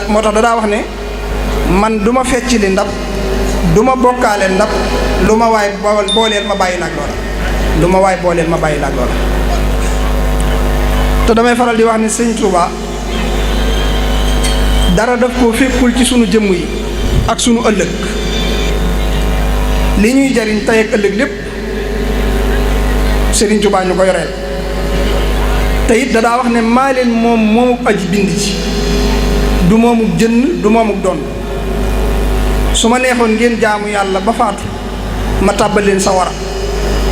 moo tax daa wax ne man du ma fecc li ndab du ma bokkaale ndab lu ma waay booleel ma bàyyi laag loola lu ma waay booleel ma bàyyi laag loola te damay faral di wax ne sëñ Touba dara daf koo fekkul ci sunu jëmm yi ak sunu ëllëg li ñuy jariñ tey ak ëllëg lépp Sëriñ Touba ñu ko yoreel te it daa wax ne maa leen moom moomuk aji bind ci du moomuk jënn du moomuk doon su ma neexoon ngeen jaamu yàlla ba faatu ma tàbbal leen sawara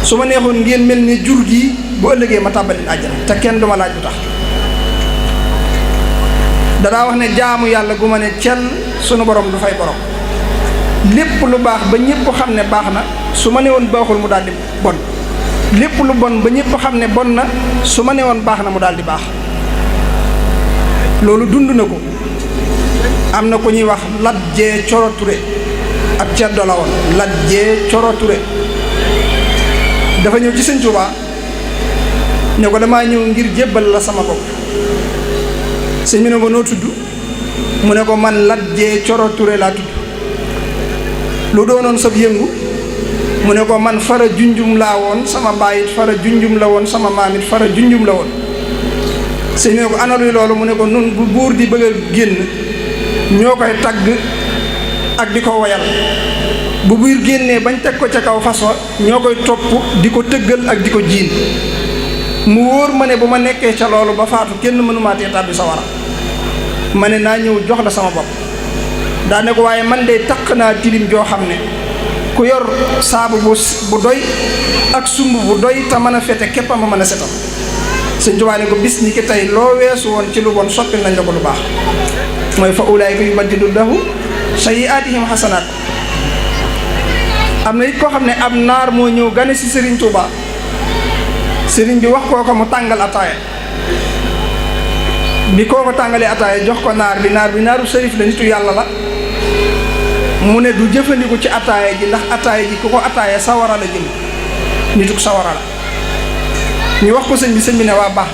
su ma neexoon ngeen mel ni jur gi bu ëllëgee ma tàbbal leen àjjana te kenn duma laaj lu tax daa wax ne jaamu yàlla gu ma ne cel sunu borom du fay borom lépp lu baax ba ñëpp xam ne baax na su ma newoon baaxul mu daal di bon lépp lu bon ba ñëpp xam ne bon na su ma newoon baax na mu daal di baax loolu dund na ko am na ku ñuy wax Lat Jee Coro Ture ab ceddo la woon Lat Jee Coro Ture dafa ñëw ci Sëñ Tuubaa ne ko damaa ñëw ngir jébbal la sama bopp sëñ bi ne ko noo tudd mu ne ko man Lat Jee Coro Ture laa tudd lu doonoon sab yëngu mu ne ko man fara junjum laa woon sama baay it fara junjum la woon sama maam it fara junjum la woon sëñ bi ne ko ana luy loolu mu ne ko nun bu buur di bëgg a génn ñoo koy tagg ak di ko woyal bu buur génnee bañ teg ko ca kaw fas wa ñoo koy topp di ko tëggal ak di ko jiin mu wóor ma ne bu ma nekkee ca loolu ba faatu kenn mënumaa tee tàbbi sa wara ma ne naa ñëw jox la sama bopp daa ne ko waaye man de taq naa tilim joo xam ne ku yor saabu bu doy ak sumb bu doy te mën a fete képp ma mën a setal Sëñ Tuubaa ne ko bis ni ki tey loo weesu woon ci lu bon soppi nañ la ko lu baax mooy fa ulaayika yubaddilu lahu sayyi'aatihim hasanaat am na it koo xam ne ab naar moo ñëw gane si Serigne Touba Serigne bi wax kooko mu tàngal ataaya bi kooko tàngalee ataaya jox ko naar bi naaru sërif la nitu yàlla la mu ne du jëfandiku ci ataaya ji ndax ataaya ji ku ko ataaya sawara la jëm nituk sawara la ñu wax ko sëñ bi ne waa baax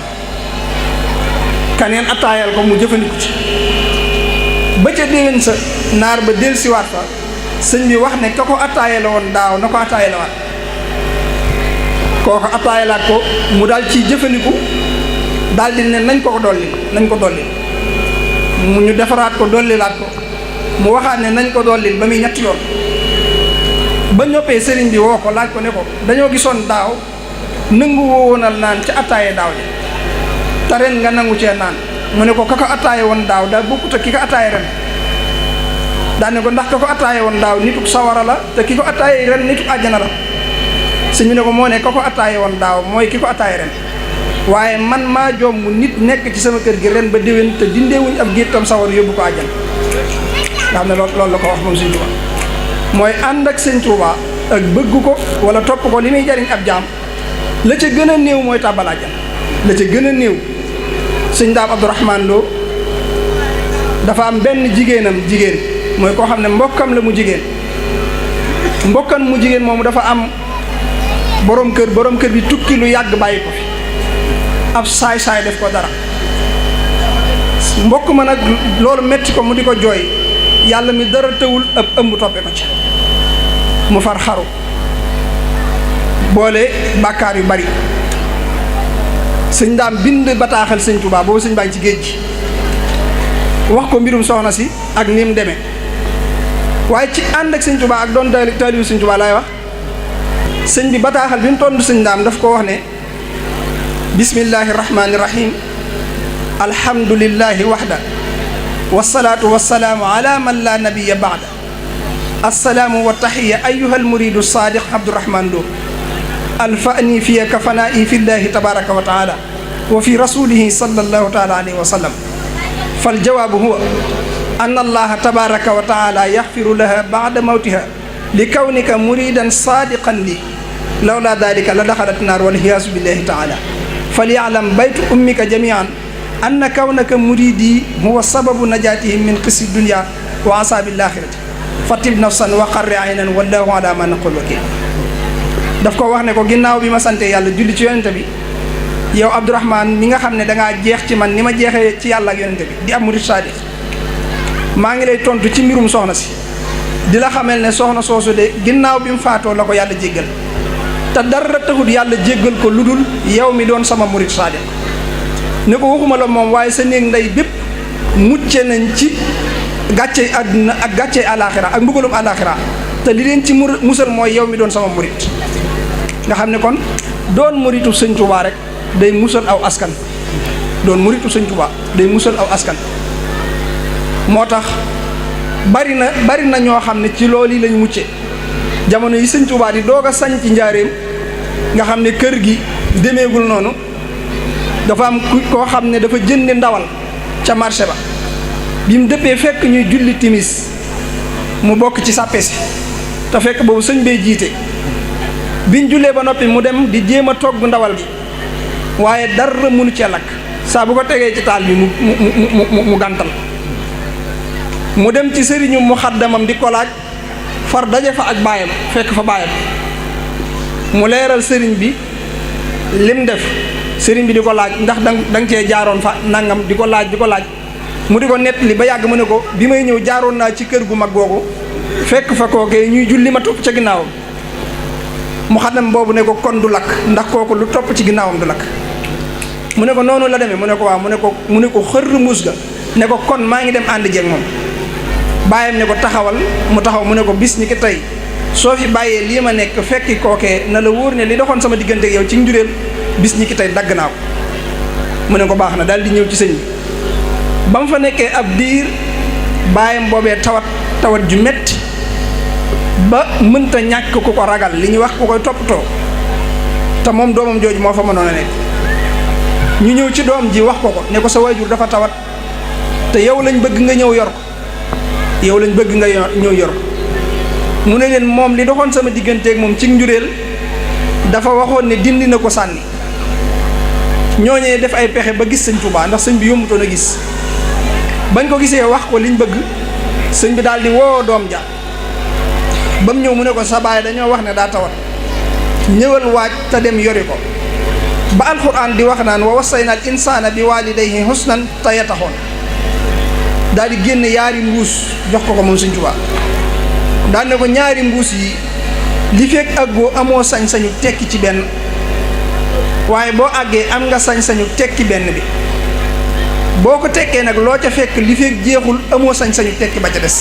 kaneen ataayal ko mu jëfandiku ci ba ca déwén sa naar ba del siwaat fa sëñ bi wax ne ka ko ataaya la woon daaw na ko ataaya la waat kooko ataaya laat ko mu daal ciy jëfandiku daal di ne nañ ko dolli mu ñu defaraat ko dolli laat ko mu waxaat ne nañ ko dolli ba muy ñetti yoon ba ñoppee sëriñ bi woo ko laaj ko ne ko dañoo gisoon daaw nangu woonal naan ca attaaye daaw ji te ren nga nangu cee naan mu ne ko ka ko attaaye woon daaw daa bokkut ak ki ko attaaye ren daane ko ndax ka ko attaaye woon daaw nituk sawara la te ki ko attaaye ren nituk àjjana la sëñ bi ne ko moo ne ka ko attaaye woon daaw mooy ki ko attaaye ren waaye man maa jomb nit nekk ci sama kër gi ren ba déwén te dindeewuñ ab géttam sawar yóbbu ko àjjana nga xam ne loolu la ko wax moom Sëñ Tuubaa mooy ànd ak Sëñ Tuubaa ak bëgg ko wala topp ko li muy jariñ ab jaam la ca gën a néew mooy tàbbal àjjana la ca gën a néew sëñ Daam Abdourahman Lo dafa am benn jigéen mooy koo xam ne mbokkam la mu jigéen moomu dafa am borom kër bi tukki lu yàgg bàyyi ko fi ab saay def ko dara mbokk ma nag loolu metti ko mu di ko jooy yàlla mi dara tëwul ab ëmb toppe ko ci mu far xaru boole bàkkaar yu bari sëñ Daam bind bataaxal Sëñ Tuubaa boobu sëñ baa ngi ci géej gi wax ko mbirum soxna si ak ni mu demee waaye ci ànd ak Sëñ Tuubaa ak doon taalibu Sëñ Tuubaa laay wax sëñ bi bataaxal bi mu tontu sëñ Daam daf ko wax ne bismillahi rahmaani rahim alhamdulillahi waxda wasalaatu wasalaamu ala man la nabiya baada assalaamu wa taxiya ayuha almuridu saadiq Abdourahman Lo alfani fiya ka fanaa'i fi llahi tabaraka wa taala wa fi rasulihi sallallahu taala alayhi wa sallam faljawaabu huwa anna allaha tabaraka wa taala yaxfiru laha baada mawtiha li kawnika muridan saadiqan li lawla dalika la daxalat naar walhiyaasu billahi taala falyaclam baytu ummika jamian anna kawnaka muridi huwa sababu najatihim min qissi dunya wa asaabi alaxirati fatib nafsan wa qarri aynan wallahu ala ma naqul wakil daf ko wax ne ko ginnaaw bi ma sante yàlla julli ci yonente bi yow Abdourahman mi nga xam ne dangaa jeex ci man ni ma jeexee ci yàlla ak yonente bi di am murid saadiq maa ngi lay tontu ci mbirum soxna si di la xamal ne soxna soosu de ginnaaw bi mu faatoo la ko yàlla jéggal te dara taxut yàlla jéggal ko lu dul yow mi doon sama murit saadiq ne ko waxuma la moom waaye sa néeg ndey bépp mucce nañ ci gàccey àdduna ak gàccey alaaxira ak mbugalum alaaxira te li leen ci musal mooy yow mi doon sama murit nga xam ne kon doon muritu sëñ Tuubaa rek day musal aw askan doon muritu sëñ Tuubaa day musal aw askan moo tax bari na ñoo xam ne ci loolu yi lañ mucce jamono yi sëñ Tuubaa di doog a sañ ci njaareem nga xam ne kër gi demeegul noonu dafa am koo xam ne dafa jëndi ndawal ca marché ba bi mu dëppee fekk ñuy julli timis mu bokk ci sàppe si te fekk boobu sëñ bee jiite biñ jullee ba noppi mu dem di jéem a togg ndawal gi waaye dara mënu cee lakk saa bu ko tegee ci taal bi mu gàntal mu dem ci sëriñu mu xaddamam di ko laaj far daje fa ak baayam fekk fa baayam mu leeral sëriñ bi lim def sëriñ bi di ko laaj ndax danga cee jaaroon fa nangam di ko laaj mu di ko nettali ba yàgg mu ne ko bi may ñëw jaaroon naa ci kër gu mag googu fekk fa kookee ñuy julli ma topp ca ginnaawam mu xaddam boobu ne ko kon du lakk ndax kooku lu topp ci ginnaawam du lakk mu ne ko noonu la demee mu ne ko waaw mu ne ko xër muus ga ne ko kon maa ngi dem ànd jeeg moom bàyyam ne ko taxawal mu taxaw mu ne ko bis ñi ki tey soo fi bàyyee lii ma nekk fekki kookee na la wóor ne li doxoon sama diggante ak yow ci njureel bis ñi ki tey dagg naa ko mu ne ko baax na daal di ñëw ci sëñ bi ba mu fa nekkee ab diir bàyyam boobee tawat ju metti ba mënta ñàkk ku ko ragal li ñuy wax ku koy toppatoo te moom doomam jooju moo fa mënoon a nekk ñu ñëw ci doom ji wax ko ne ko sa waajur dafa tawat te yow lañ bëgg nga ñëw yor ko yow lañ bëgg nga ñëw yor ko mu ne leen moom li doxoon sama digganteeg moom ci njureel dafa waxoon ne dindi na ko sànni ñooñee def ay pexe ba gis sëñ Tuubaa ndax sëñ bi yombutoon a gis bañ ko gisee wax ko liñ bëgg sëñ bi daal di woo doom ja ba mu ñëw mu ne ko sa baay dañoo wax ne daa tawat ñëwal waaj te dem yori ko ba alxuraan di wax naan wa wassayna al insaana bi waalidayhi husnan te ya taxoon daal di génn yaari mbuus jox ko moom sëñ Tuubaa daal ne ko ñaari mbuus yi li fekk àggoo amoo sañ-sañu tekki ci benn waaye boo àggee am nga sañ-sañu tekki benn bi boo ko tekkee nag loo ca fekk li fekk jeexul amoo sañ-sañu tekki ba ca des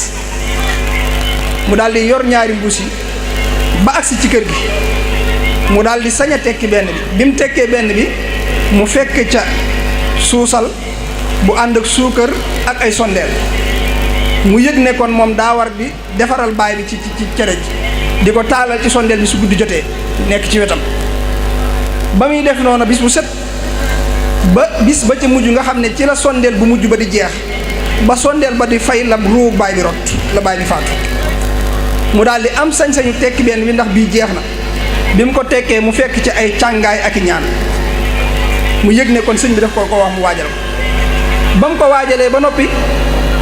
mu daal di yor ñaari mbuus yi ba agsi ci kër gi mu daal di sañ a tekki benn bi mu tekkee benn bi mu fekk ca suusal bu ànd ak suukar ak ay sondeel mu yëg ne kon moom daa war di defaral baay bi ci cere ji di ko taalal ci sondeel bi su guddi jotee nekk ci wetam ba muy def noonu bis bu set ba bis ba ca mujj nga xam ne ci la sondeel bu mujj ba di jeex ba sondeel ba di fay la ruug baay bi rot la baay bi faatu mu daal di am sañ-sañu tekki benn bi ndax bii jeex na bi mu ko tekkee mu fekk ci ay càngaay ak i ñaan mu yëg ne kon sëñ bi daf ko wax mu waajal ko ba mu ko waajalee ba noppi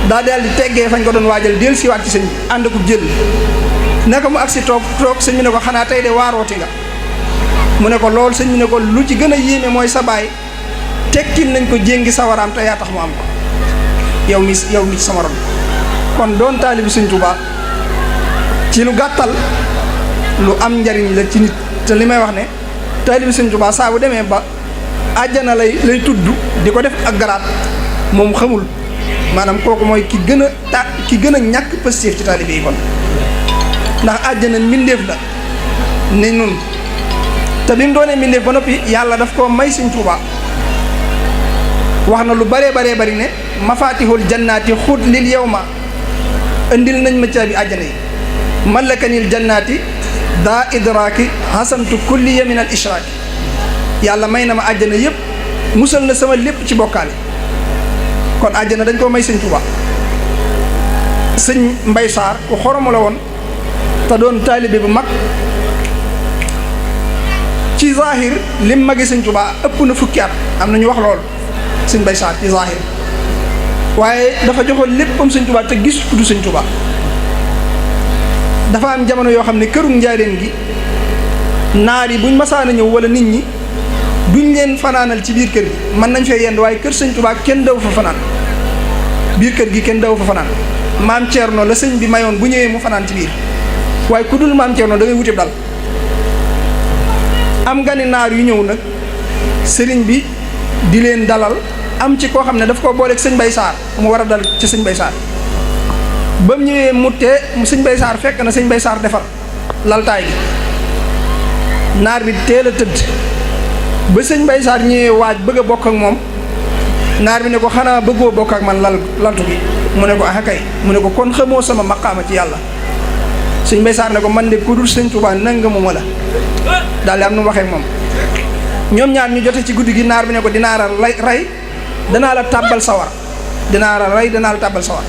daa daal di teggee fañ ko doon waajal del siwaat ci sëñ bi ànd ko jël naka mu agsi toog sëñ bi ne ko xanaa tey de waarooti nga mu ne ko loolu sëñ bi ne ko lu ci gën a yéeme mooy sa baay tekkil nañ ko jéngi sawaraam te yaa tax mu am ko yow mi ci sama ron kon doon taalibu sëñ Tuubaa ci lu gàttal lu am njariñ la ci nit te li may wax ne taalibu sëñ Tuubaa saa bu demee ba àjjana lay tudd di ko def ak garaat moom xamul maanaam kooku mooy ki gën a ñàkk positif ci taalibe yi kon ndax àjjana mbindeef la ne nun te bi mu doonee mbindeef ba noppi yàlla daf koo may sëñ Tuubaa wax na lu baree bari ne mafatihul jannaati xut lil yawma indil nañ ma caabi àjjana yi malakanil jannaati daa idraaki hasantu kulliya min al ishraaki yàlla may na ma àjjana yëpp musal na sama lépp ci bokkaale kon àjjana dañ koo may sëñ Tuubaa sëñ Mbay Saar ku xoromu la woon te doon taalibe bu mag ci zahir lim magi sëñ Tuubaa ëpp na fukki at am na ñu wax loolu sëñ Mbay Saar ci zahir waaye dafa joxoon léppam sëñ Tuubaa te gis ku du sëñ Tuubaa dafa am jamono yoo xam ne kërum njaareen gi naar yi buñ masaana ñëw wala nit ñi duñ leen fanaanal ci biir kër gi mën nañ fee yend waaye kër sëñ Tuubaa kenn daw fa fanaan biir kër gi kenn daw fa fanaan maam Thierno la sëñ bi mayoon bu ñëwee mu fanaan ci biir waaye ku dul maam Thierno da ngay wutib dal. am gani naar yu ñëw nag sëriñ bi di leen dalal am ci koo xam ne daf ko booleeg sëñ Bay Saar mu war a dal ci sëñ Bay Saar ba mu ñëwee mu sëñ Bay Saar fekk na sëñ Bay Saar defar laltaay gi naar bi teel a tëdd ba sëñ Bay Saar ñëwee waaj bëgg a bokk ak moom naar bi ne ko xanaa bëggoo bokk ak man laltu bi mu ne ko ah kay mu ne ko kon xamoo sama maqaama ci yàlla sëñ Bay Saar ne ko man de ku dul sëñ Tuubaa nangamu ma la daal di am nu mu waxee moom ñoom ñaar ñu jote ci guddi gi naar bi ne ko dinaa la rey danaa la tàbbal sawar dinaa la rey danaa la tàbbal sawar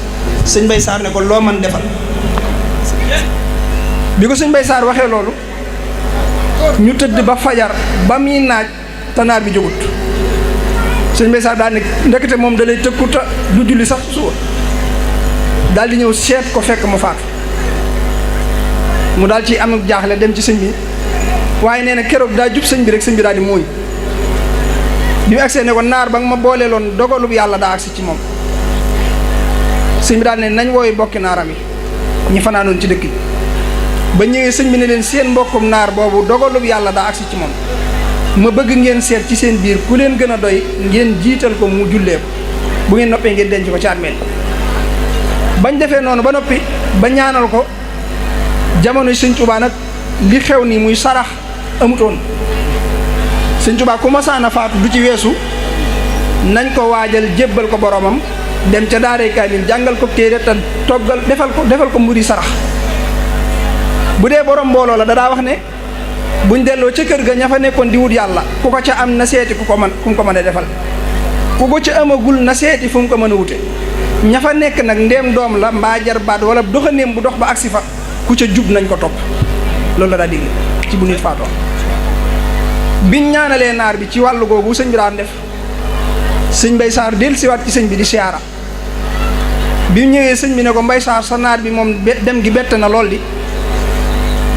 sëñ Bay Saar ne ko loo man defal bi ko sëñ Bay Saar waxee loolu ñu tëdd ba fajar ba muy naaj te naar bi jógut sëñ Bay Saar daal ne ndekete moom da lay tëkku ta du julli sax suba daal di ñëw seet ko fekk mu faatu mu daal ci am jaaxle dem ci sëñ bi waaye nee na keroog daa jub sëñ bi rek sëñ bi daal di muuñ bi mu agsee ne ko naar ba nga ma booleeloon dogalub yàlla daa agsi ci moom sëñ bi daal ne nañ wooyu bokki naaram yi ñi fanaanoon ci dëkk bi ba ñëwee sëñ bi ne leen seen mbokkum naar boobu dogalub yàlla daa agsi ci moom ma bëgg ngeen seet ci seen biir ku leen gën a doy ngeen jiital ko mu jullee ko bu ngeen noppee ngeen denc ko ci armeel bañ defee noonu ba noppi ba ñaanal ko jamono sëñ Tuubaa nag li xew nii muy sarax amutoon sëñ Tuubaa ku masaana faatu du ci weesu nañ ko waajal jébbal ko boromam dem ca daaray kaamil jàngal ko téere te toggal defal ko mburi sarax bu dee borom mbooloo la daa wax ne buñ delloo ca kër ga ña fa nekkoon di wut yàlla ku ko ca am na seeti ku ko mën a defal ku ko ca amagul na seeti fu mu ko mën a wute ña fa nekk nag ndéem doom la mbaa jarbaat wala doxaneem bu dox ba agsi fa ku ca jub nañ ko topp loolu la daa digle ci bu nit faatoo biñ ñaanalee naar bi ci wàllu googu sëñ bi daan def sëñ Mbay Saar del siwaat ci sëñ bi di siyaara bi ñëwee sëñ bi ne ko Mbay Saar sa naar bi moom dem gi bett na lool di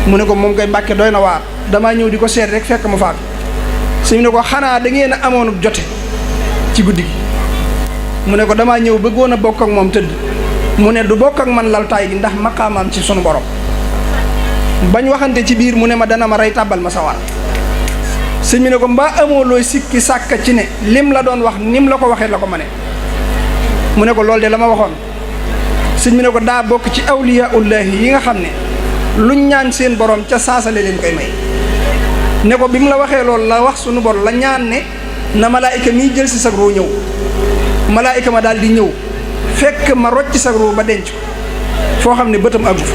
mu ne ko moom koy Mbàkke doy na waar damaa ñëw di ko seet rek fekk mu faatu sëñ bi ne ko xanaa da ngeen a amoon jote ci guddi gi mu ne ko damaa ñëw bëggoon a bokk ak moom tëdd mu ne du bokk ak man laltaay gi ndax maqaamaam ci sunu borom bañ waxante ci biir mu ne ma dana ma rey tàbbal ma sawar sëñ bi ne ko mbaa amoo looy sikki sàkka ci ne lim la doon wax nim la ko waxee la ko ma ne mu ne ko loolu de la ma waxoon sëñ bi ne ko daa bokk ci awliyaullahi yi nga xam ne luñ ñaan seen borom ca saasale leen koy may ne ko bi mu la waxee loolu la wax sunu borom la ñaan ne na malaayika miy jël si sag ruu ñëw malaayika ma daal di ñëw fekk ma rocc sag ruu ba denc ko foo xam ne bëtam àggu fa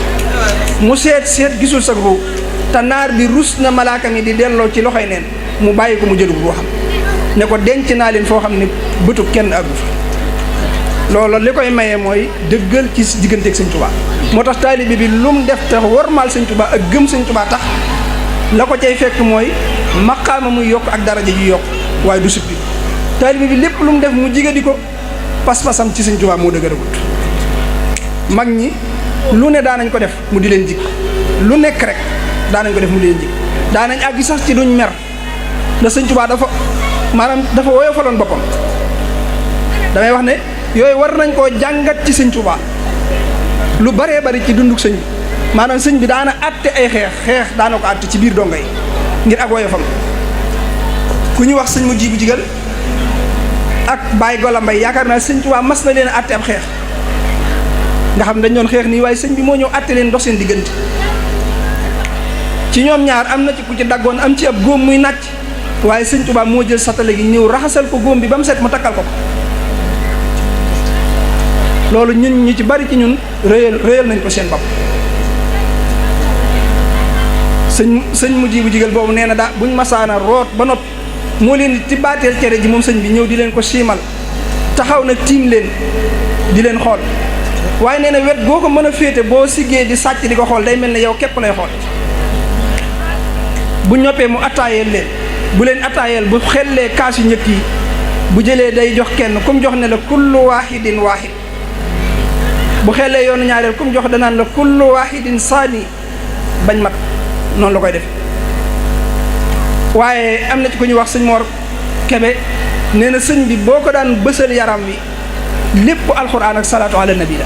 mu seet gisul sag ruu te naar bi rus na malaaka mi di delloo ci loxoy neen mu bàyyi ko mu jëlu bu xam ne ko denc naa leen foo xam ne bëtu kenn àggu fa loolu li koy maye mooy dëggal ci digganteeg sëñ Tuubaa moo tax taalibe bi lu mu def tax wormaal sëñ Tuubaa ak gëm sëñ Tuubaa tax la ko cay fekk mooy maqaama muy yokk ak daraja ji yokk waaye du suppi taalibe bi lépp lu mu def mu jigadi ko pas-pasam ci sëñ Tuubaa moo dëgëragut mag ñi lu ne daanañ ko def mu di leen jig lu nekk rek daanañ ko def mu di leen jig daanañ àgg sax ci duñ mer da sëñ Tuubaa dafa woyofaloon boppam damay wax ne yooyu war nañ koo jàngat ci sëñ Tuubaa lu baree bari ci dunduk sëñ bi maanaam sëñ bi daana àtte ay xeex daana ko àtte ci biir donga yi ngir ak woyofam ku ñu wax sëñ mu jibu jigal ak Baye Gola Mbay yaakaar naa sëñ Tuubaa mas na leen a àtte ab xeex nga xam dañ doon xeex nii waaye sëñ bi moo ñëw àtte leen dox seen diggante ci ñoom ñaar am na ci ku ci daggoon am ci ab góom muy nàcc waaye sëñ Tuubaa moo jël satale gi ñëw raxasal ko góom bi ba mu set mu takkal ko loolu ñun ñu ci bari ci ñun réyal nañ ko seen bopp sëñ mu jibu jigal boobu nee na daa buñ masaana root ba noppi moo leen di tibbaateel cere ji moom sëñ bi ñëw di leen ko siimal taxaw nag tiim leen di leen xool waaye nee na wet goo ko mën a féete boo siggee di sàcc di ko xool day mel ne yow képp lay xool bu ñoppee mu attaayeel leen bu leen attaayeel bu xellee kaas yu njëkk yi bu jëlee day jox kenn kum jox ne la kullu waahidin waahid bu xellee yoonu ñaareel kum jox danaan la kullu waahidin saani bañ mat noonu la koy def waaye am na ci ku ñuy wax sëñ Mor Kebe nee na sëñ bi boo ko daan bësal yaram wi lépp alxuraan ak salaatu ala nabi la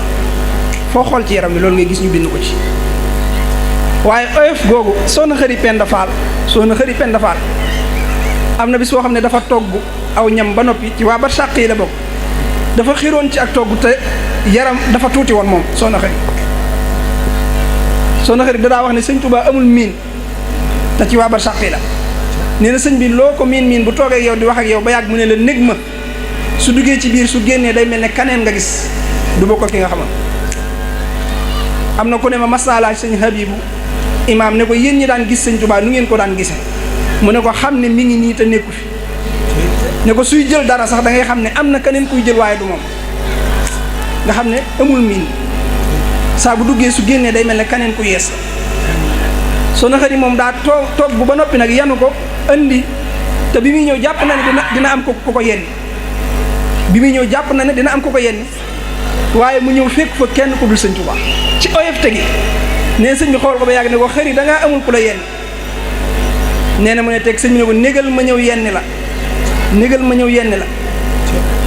foo xool ci yaram bi loolu ngay gis ñu bind ko ci. waaye oyof googu soxna xëri Penda Fall am na bis boo xam ne dafa togg aw ñam ba noppi ci waa ba sàq yi la bokk dafa xiroon ci ak togg te yaram dafa tuuti woon moom soxna xëri dadaa wax ne sëñ Tuubaa amul miin te ci waa ba sàq yi la nee na sëñ bi loo ko miin bu toogee ak yow di wax ak yow ba yàgg mu ne la nég ma su duggee ci biir su génnee day mel ne kaneen nga gis du bokk ki nga xamal. am na ku ne ma mas naa laaj sëñ Habibu imaam ne ko yéen ñi daan gis sëñ Tuubaa nu ngeen ko daan gisee mu ne ko xam ne mi ngi nii te nekku fi ne ko suy jël dara sax da ngay xam ne am na keneen kuy jël waaye du moom nga xam ne amul miin saa bu duggee su génnee day mel ne kaneen ku yees la. Soxna Xadi moom daa toog bu ba noppi nag yanu ko andi te bi muy ñëw jàpp na ne dina am ko ko yenni waaye mu ñëw fekk fa kenn ku dul sëñ Tuubaa ci oyofte gi nee sëñ bi xool ko ba yàgg ne ko xëri da ngaa amul ku la yenni nee na mu ne teg sëñ bi ne ko négal ma ñëw yenni la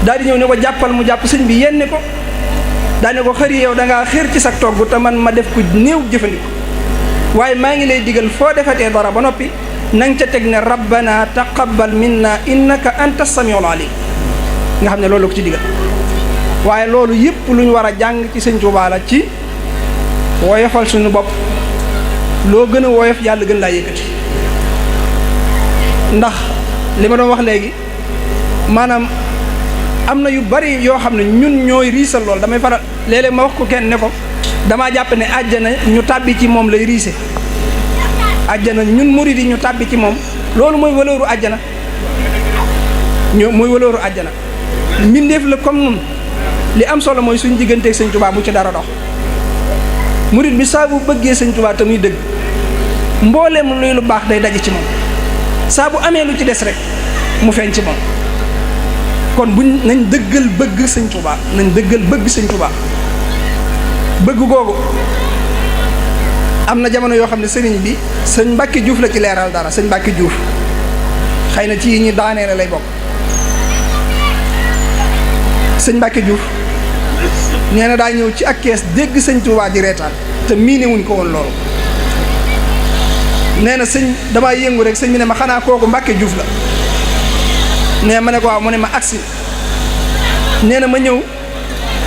daal di ñëw ne ko jàppal mu jàpp sëñ bi yenni ko daal ne ko xëri yow da ngaa xër ci sa togg te man ma def ko néew jëfandiku waaye maa ngi lay digal foo defatee dara ba noppi na nga ca teg ne rabbana taqabbal minna innaka anta samiul alim nga xam ne loolu la ko ci digal. waaye loolu yëpp lu ñu war a jàng ci sëñ Tuubaa la ci woyofal suñu bopp loo gën a woyof yàlla gën laa yëkkati ndax li ma doon wax léegi maanaam am na yu bari yoo xam ne ñun ñooy riisal lool damay faral léeg-léeg ma wax ko kenn ne ko damaa jàpp ne àjjana ñu tàbbi ci moom lay riise àjjana ñun murid yi ñu tàbbi ci moom loolu mooy waleeru àjjana mbindeef la comme nun li am solo mooy suñ digganteeg sëñ Tuubaa bu ci dara dox murid bi saa bu bëggee sëñ Tuubaa te muy dëgg mbooleem luy lu baax day daje ci moom saa bu amee lu ci des rek mu feeñ ci moom kon nañ dëggal bëgg sëñ Tuubaa bëgg googu am na jamono yoo xam ne sëriñ bi sëñ Mbàkke Juuf la ci leeral dara sëñ Mbàkke Juuf xëy na ci yi ñi daanee lay bokk sëñ Mbàkke Juuf nee na daa ñëw ci ak kees dégg sëñ Tuubaa di reetaan te miine wuñ ko woon loolu nee na sëñ damaa yëngu rek sëñ bi ne ma xanaa kooku Mbàkke Juuf la nee ma ne ko waaw mu ne ma agsi nee na ma ñëw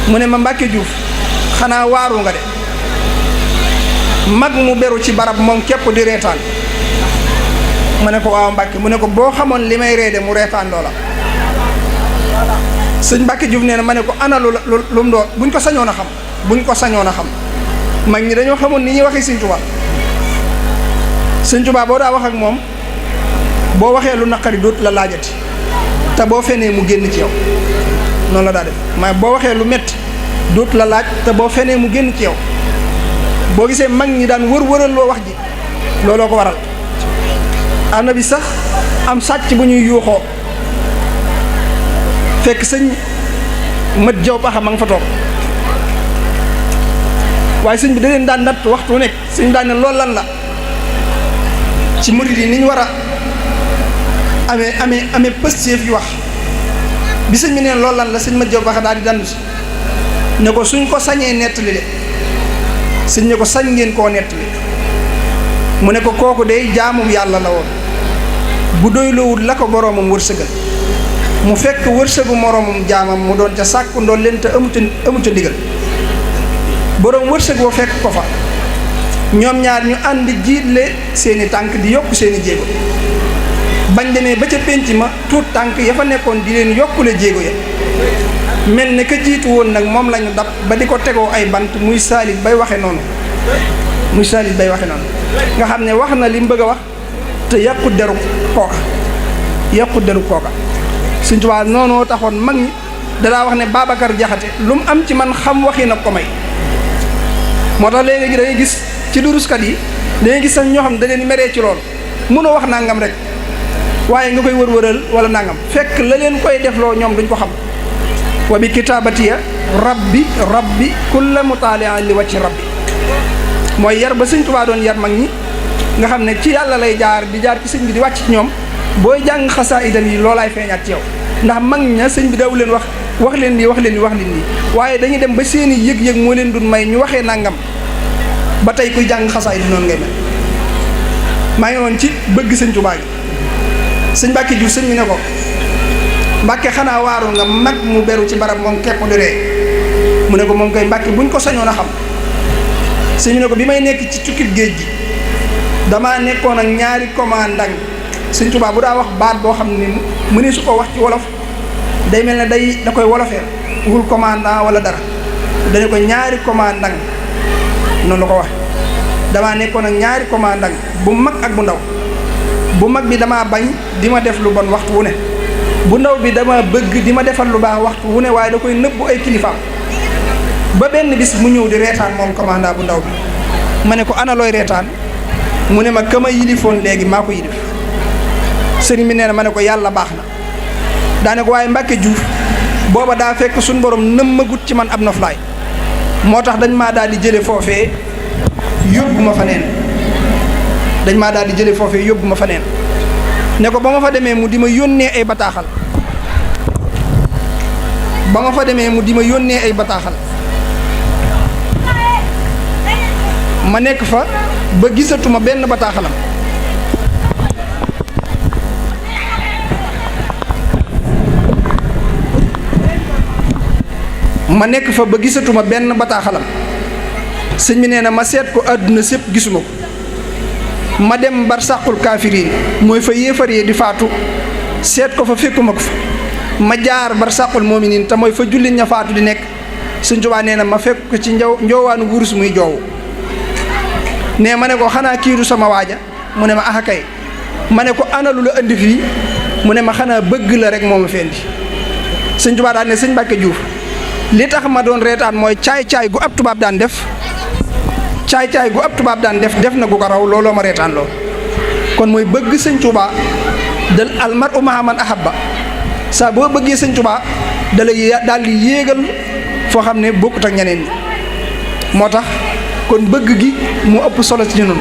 mu ne ma Mbàkke Juuf xanaa waaru nga de mag mu beru ci barab moom képp di reetaan ma ne ko waaw Mbàkke mu ne ko boo xamoon li may reede mu reetaan loola sëñ Mbàkke Juuf nee na ma ne ko ana lu mu doon buñ ko sañoon a xam mag ñi dañoo xamoon ni ñuy waxee sëñ Tuubaa boo daa wax ak moom boo waxee lu naqari doot la laajati te boo fenee mu génn ci yow noonu la daa def mais boo waxee lu metti doot la laaj te boo fenee mu génn ci yow boo gisee mag ñi daan wëral loo wax ji looloo ko waral am na bi sax am sàcc bu ñuy yuuxoo fekk sëñ mat jaw paxa ma nga fa toog waaye sëñ bi da leen daan natt waxtu nekk sëñ daan ne loolu lan la ci murid yi ni ñu war a amee pëstéef yu wax bi sëñ bi neen loolu lan la sëñ mat jaw paxa daal di dandu si ne ko suñ ko sañee nettali de sëñ ne ko sañ ngeen koo nettali mu ne ko kooku de jaamum yàlla la woon bu doyloowul la ko boroomam wërsëgal mu fekk wërsëgu moroomum jaamam mu doon ca sàkku ndool leen te amuta ndigal boroom wërsëg woo fekk ko fa ñoom ñaar ñu ànd jiitle seeni tànk di yokk seeni jéego bañ demee ba ca pénc ma tuut tànk ya fa nekkoon di leen yokkule jéego ya mel ne ka jiitu woon nag moom lañu dab ba di ko tegoo ay bant muy saalit bay waxe noonu nga xam ne wax na li mu bëgg a wax te yàqu deru kooka Sëñ Tuubaa noonu taxoon mag ñi danaa wax ne Babacar Jaxate lu mu am ci man xam waxi na ko may moo tax léegi da ngay gis ci duruskat yi da ngay gis sax ñoo xam ne da leen meree ci loolu mënoo wax nangam rek waaye nga koy wër-wëral wala nangam fekk la leen koy defloo ñoom duñ ko xam wa bi kitaabatiya rabbi kulla mutaalian li wàcci rabbi mooy yar ba Sëñ Tuubaa doon yar mag ñi nga xam ne ci yàlla lay jaar di jaar ci sëñ bi di wàcc ci ñoom booy jàng xasaayidam yi loolaay feeñaat ci yow ndax mag ña sëñ bi daw leen wax wax leen lii wax leen lii wax leen lii waaye dañuy dem ba seeni yëg-yëg moo leen dun may ñu waxee nangam ba tey kuy jàng xasaay di noonu ngay mel. maa ngi woon ci bëgg sëñ Tuubaa gi sëñ Mbàkke Juuf sëñ bi ne ko Mbàkke xanaa waaru nga mag mu beru ci barab moom képp di ree mu ne ko moom koy Mbàkke buñ ko sañoon a xam. sëñ bi ne ko bi may nekk ci cukkib géej gi damaa nekkoon ak ñaari commandant sëñ Tuubaa bu daa wax baat boo xam ne mënee su ko wax ci wolof day mel ne da koy wolofee wul commandant wala dara dañu ko ñaari commandant noonu la ko wax damaa nekkoon ak ñaari commandant bu mag ak bu ndaw bu mag bi damaa bañ di ma def lu bon waxtu wu ne bu ndaw bi dama bëgg di ma defal lu baax waxtu wu ne waaye da koy nëbbu ay kilifaam ba benn bis mu ñëw di reetaan moom commandant bu ndaw bi ma ne ko ana looy reetaan mu ne ma ka ma yilifoon léegi maa ko yilif sëriñ bi nee na ma ne ko yàlla baax na daane ko waaye Mbàkke Juuf booba daa fekk suñ borom nëmmagut ci man ab noflaay moo tax dañ maa daal di jële foofee yóbbu ma fa neen dañ maa daal di jële foofee yóbbu ma fa neen ne ko ba ma fa demee mu di ma yónnee ay bataaxal ba ma fa demee mu di ma yónnee ay bataaxal ma nekk fa ba gisatuma benn bataaxalam ma nekk fa ba gisatuma benn bataaxalam sëñ bi nee na ma seet ko àdduna sépp gisuma ko ma dem barsàqul kaafiriin mooy fa yéefar yi di faatu seet ko fa fekkuma ko fa ma jaar barsàqul mu'miniin te mooy fa jullit ña faatu di nekk sëñ Tuubaa nee na ma fekk ko ci njoowaanu wurus muy joowu ne ma ne ko xanaa kii du sama waaja mu ne ma axa kay ma ne ko analu la andi fii mu ne ma xanaa bëgg la rek moo ma fendi sëñ Tuubaa daal ne sëñ Mbàkke Juuf li tax ma doon reetaan mooy caay-caay gu ab tubaab daan def caay-caay gu ab tubaab daan def na gu ko raw looloo ma reetaan lool kon mooy bëgg sëñ Tuubaa dal almar'u ma'a man ahabba saa boo bëggee sëñ Tuubaa dalay daal di yéegal foo xam ne bokkut ak ñeneen ñi moo tax kon bëgg gi moo ëpp solo ci ñun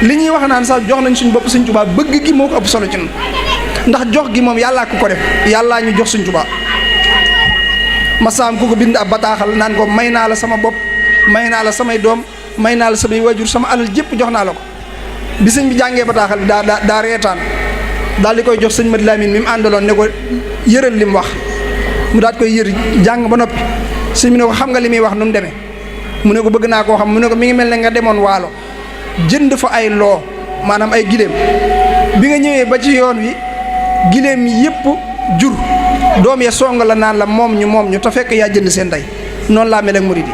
li ñuy wax naan sax jox nañ suñu bopp sëñ Tuubaa bëgg gi moo ko ëpp solo ci ñun ndax jox gi moom yàllaa ko def yàllaa ñu jox sëñ Tuubaa masaam ku ko bind ab bataaxal naan ko may naa la sama bopp may naa la samay doom may naa la samay waajur sama alal jépp jox naa la ko bi sëñ bi jàngee bataaxal bi daa reetaan daal di koy jox sëñ Madi Lamin mi mu àndaloon ne ko yëral li mu wax mu daal koy yër jàng ba noppi sëñ bi ne ko xam nga li muy wax nu mu demee mu ne ko bëgg naa koo xam mu ne ko mi ngi mel ne nga demoon waalo jënd fa ay loo maanaam ay giléem bi nga ñëwee ba ci yoon wi giléem yépp jur doom ya song la naan la moom ñu te fekk yaa jënd seen ndey noonu laa mel ak murid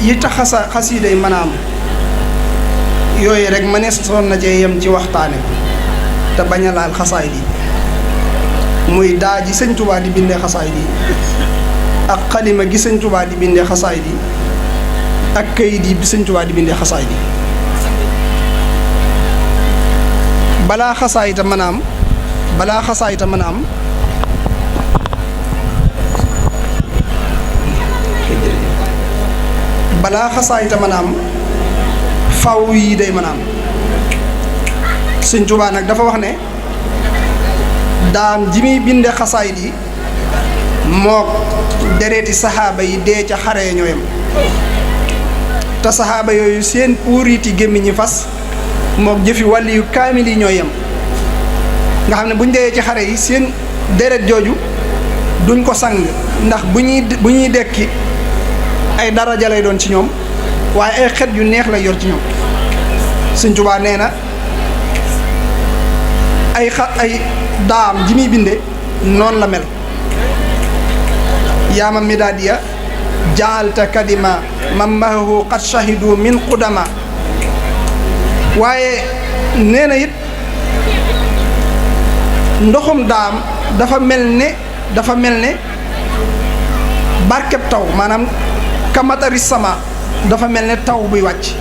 yi tax xasiida yi mën a am yooyu rek mënees soon na cee yem ci waxtaane te bañ a laal xasaay di muy daa ji sëñ Tuubaa di bindee xasaay di ak xalima gi sëñ Tuubaa di bindee xasaay di ak kayit yi bi sëñ Tuubaa di bindee xasaay di balaa xasaay ta mën a am faw yi day mën a am sëñ Tuubaa nag dafa wax ne daam ji muy binde xasaay yi mook dereeti saxaaba yi dee ca xare ya ñooyam te saxaaba yooyu seen puuriti gémmiñi fas mook jëfi wàlli yu kaamil yi ñooyam nga xam ne buñ dee ci xare yi seen deret jooju duñ ko sang ndax bu ñuy dekki ay daraja lay doon ci ñoom waaye ay xet yu neex lay yor ci ñoom sëñ Tuubaa nee na ay daam ji muy binde noonu la mel yaama midaadiya jaalta kadima mammahu qad shahidu min qudama waaye nee na it ndoxum daam dafa mel ne barkeb taw maanaam kamatari sama dafa mel ne taw buy wàcc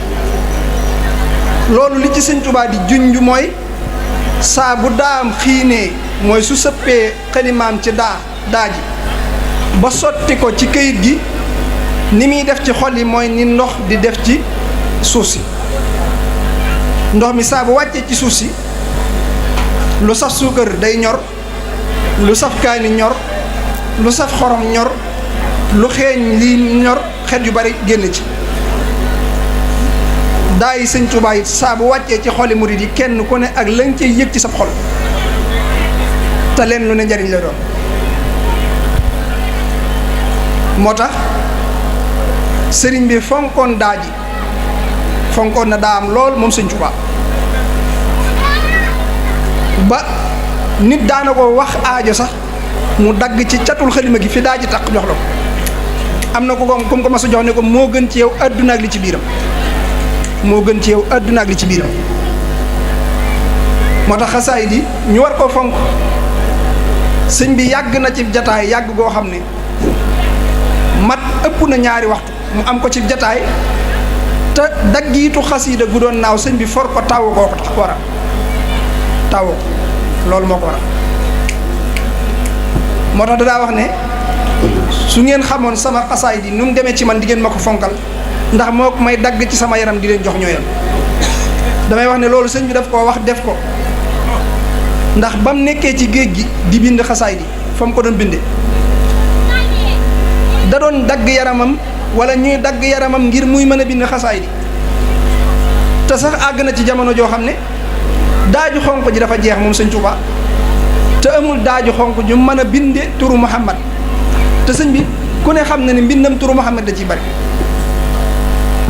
loolu li ci sëñ Tuubaa di junj mooy saa bu daam xiinee mooy su sëppee xalimaam ci daa ji ba sotti ko ci këyit gi ni muy def ci xol yi mooy ni ndox di def ci suuf si ndox mi saa bu wàccee ci suuf si lu saf suukar day ñor lu saf kaani ñor lu saf xorom ñor lu xeeñ lii ñor xet yu bari génn ci daa yi sëñ Tuubaa it saa bu wàccee ci xoli murid yi kenn ku ne ak lañ cay yëg ci sab xol te leen lu ne njariñ la doon moo tax sëriñ bi fonkoon daa ji fonkoon na daa am lool moom sëñ Tuubaa ba nit daana ko wax aajo sax mu dagg ci catul xalima gi fi daa ji taq jox la ko am na ko comme ko ma sa jox ne ko moo gën ci yow àdduna ak li ci biiram moo gën ci yow àdduna ak li ci biiram moo tax xasaayid yi ñu war koo fonk sëñ bi yàgg na ci jataay yàgg goo xam ne mat ëpp na ñaari waxtu mu am ko ci jataay te daggiitu xasiida gu doon naaw sëñ bi for ko taw koo ko tax war a taw loolu moo ko war a moo tax dadaa wax ne su ngeen xamoon sama xasaayid yi nu mu demee ci man di ngeen ma ko fonkal ndax moo may dagg ci sama yaram di leen jox ñooyam damay wax ne loolu sëñ bi daf koo wax def ko ndax ba mu nekkee ci géej gi di bind xasaayid yi fa mu ko doon binde da doon dagg yaramam wala ñuy dagg yaramam ngir muy mën a bind xasaayid yi te sax àgg na ci jamono joo xam ne daaju xonq ji dafa jeex moom sëñ Tuubaa te amul daaju xonq ju mën a binde turu Muhammad te sëñ bi ku ne xam na ne mbindam turu Muhammad da ciy bari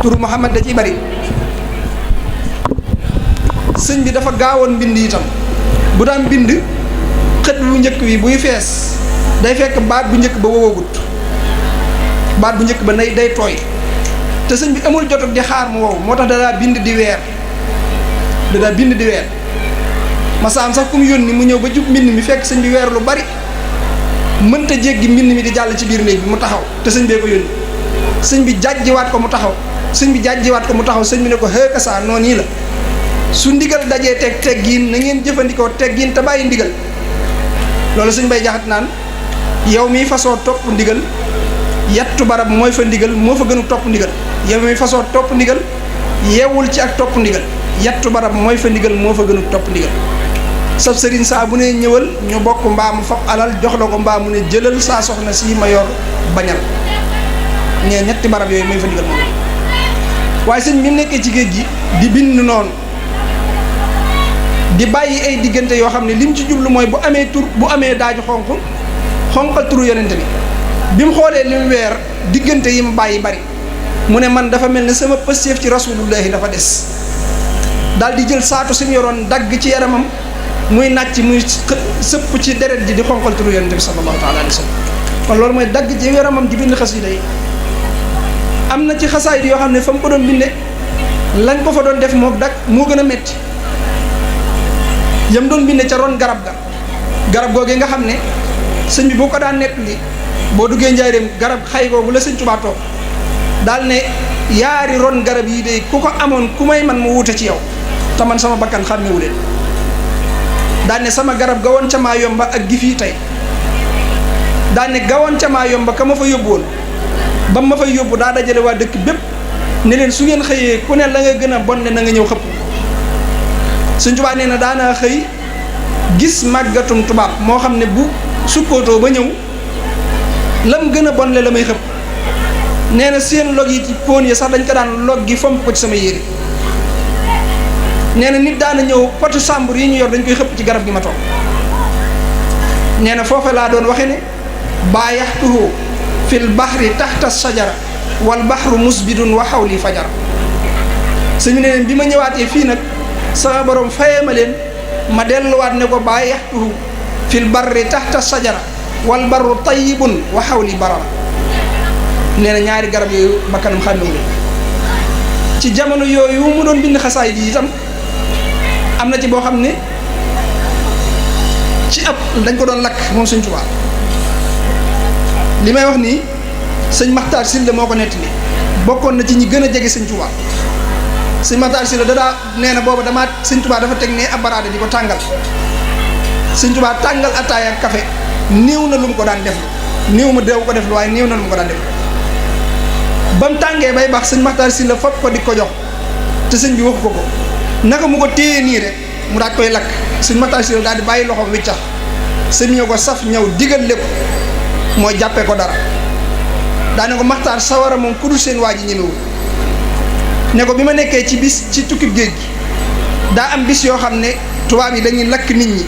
turu Muhammad da ciy bari sëñ bi dafa gaawoon mbind itam bu daan bind xët bu njëkk wi buy fees day fekk baat bu njëkk ba wowagut baat bu njëkk ba day tooy te sëñ bi amul jotug di xaar mu wow moo tax dadaa bind di weer dadaa bind di weer masaam sax ku mu yónni mu ñëw ba jub mbind mi fekk sëñ bi weer lu bari mënta jéggi mbind mi di jàll ci biir néeg bi mu taxaw te sëñ bee ko yónni sëñ bi jàjjiwaat ko mu taxaw sëñ bi jàjjiwaat ko mu taxaw sëñ bi ne ko xëeka saa noonu yi la su ndigal dajee teggiin na ngeen jëfandikoo teggiin te bàyyi ndigal loolu sëñ bay jaxat naan yow mi fasoo topp ndigal yattu barab mooy fa ndigal moo fa gënu topp ndigal yow mi fasoo topp ndigal yeewul ci ak topp ndigal yattu barab mooy fa ndigal moo fa gënu topp ndigal sab sëriñ saa bu ne ñëwal ñu bokk mbaa mu fab alal jox la ko mbaa mu ne jëlal saa soxna si ma yor bañal ñee ñetti barab yooyu mooy fa ndigal moom waaye sëñ bi mu nekkee ci géej gi di bind noonu di bàyyi ay diggante yoo xam ne lim ci jublu mooy bu amee tur bu amee daaju xonqal turu yonente bi mu xoolee li mu weer diggante yi mu bàyyi bari mu ne man dafa mel ne sama pëstéef ci rasulullahi dafa des daal di jël saatu suñu yoroon dagg ci yaramam muy nàcc muy sëpp ci deret ji di xonqal turu yonente bi sallallahu taala alayhi wa sallam kon loolu mooy dagg ci yaramam di bind xasida yi am na ci xasaayid yoo xam ne fa mu ko doon binde lañ ko fa doon def moo gën a metti yam doon binde ca ron garab googee nga xam ne sëñ bi boo ko daan nettali boo duggee njaareem garab xay googu la sëñ Tuubaa toog daal ne yaari ron garab yi de ku ko amoon ku may man mu wute ci yow te man sama bakkan xàmmewu leen daal ne sama garab ga woon ca maa yomba ak gi fii tey daal ne ga woon ca maa yomba ka ma fa yóbbu woon ba ma fay yóbbu daa dajale waa dëkk bépp ne leen su ngeen xëyee ku ne la nga gën a bon ne na nga ñëw xëpp sëñ Tuubaa nee na daanaa xëy gis màggatum tubaab moo xam ne bu sukkootoo ba ñëw lam gën a bon le la may xëpp nee na seen log yi ci póon yi sax dañ ko daan log gi fomp ko ci sama yére nee na nit daana ñëw potu sàmbur yi ñu yor dañ koy xëpp ci garab gi ma toog nee na foofa laa doon waxe ne baayaxtuhu fil bahri taxta sajara wal bahru musbidun wa xawli fajara suñu ne leen bi ma ñëwaatee fii nag sama borom fayee ma leen ma delluwaat ne ko baayaxtuhu fil barri taxta sajara wal barru tayyibun wa xawli barara nee na ñaari garab yooyu bakkanam xàmmewu leen ci jamono yooyu mu doon bind xasaay yi itam am na ci boo xam ne ci ab dañ ko doon lakk moom sëñ Tuubaa li may wax nii sëñ Maxtaar Sylla moo ko nettali bokkoon na ci ñi gën a jege sëñ Tuubaa sëñ Maxtaar Sylla dadaa nee na booba damaa sëñ Tuubaa dafa teg ne ab baraade di ko tàngal sëñ Tuubaa tàngal ataaya ak café néew na lu mu ko daan def néew ma deew ko def lu waaye néew na lu mu ko daan def ba mu tàngee bay baax sëñ Maxtaar Sylla fab ko di ko jox te sëñ bi waxu ko ko naka mu ko téye nii rek mu daal koy lakk sëñ Maxtaar Sylla daal di bàyyi loxoom wiccax sëñ ñëw ko saf ñëw digal lépp mooy jàppee ko dara daane ko Maxtaar sawara moom ku dul seen waa ji ñemewul ne ko bi ma nekkee ci bis ci tukkib géej gi daa am bis yoo xam ne tubaab yi dañuy lakk nit ñi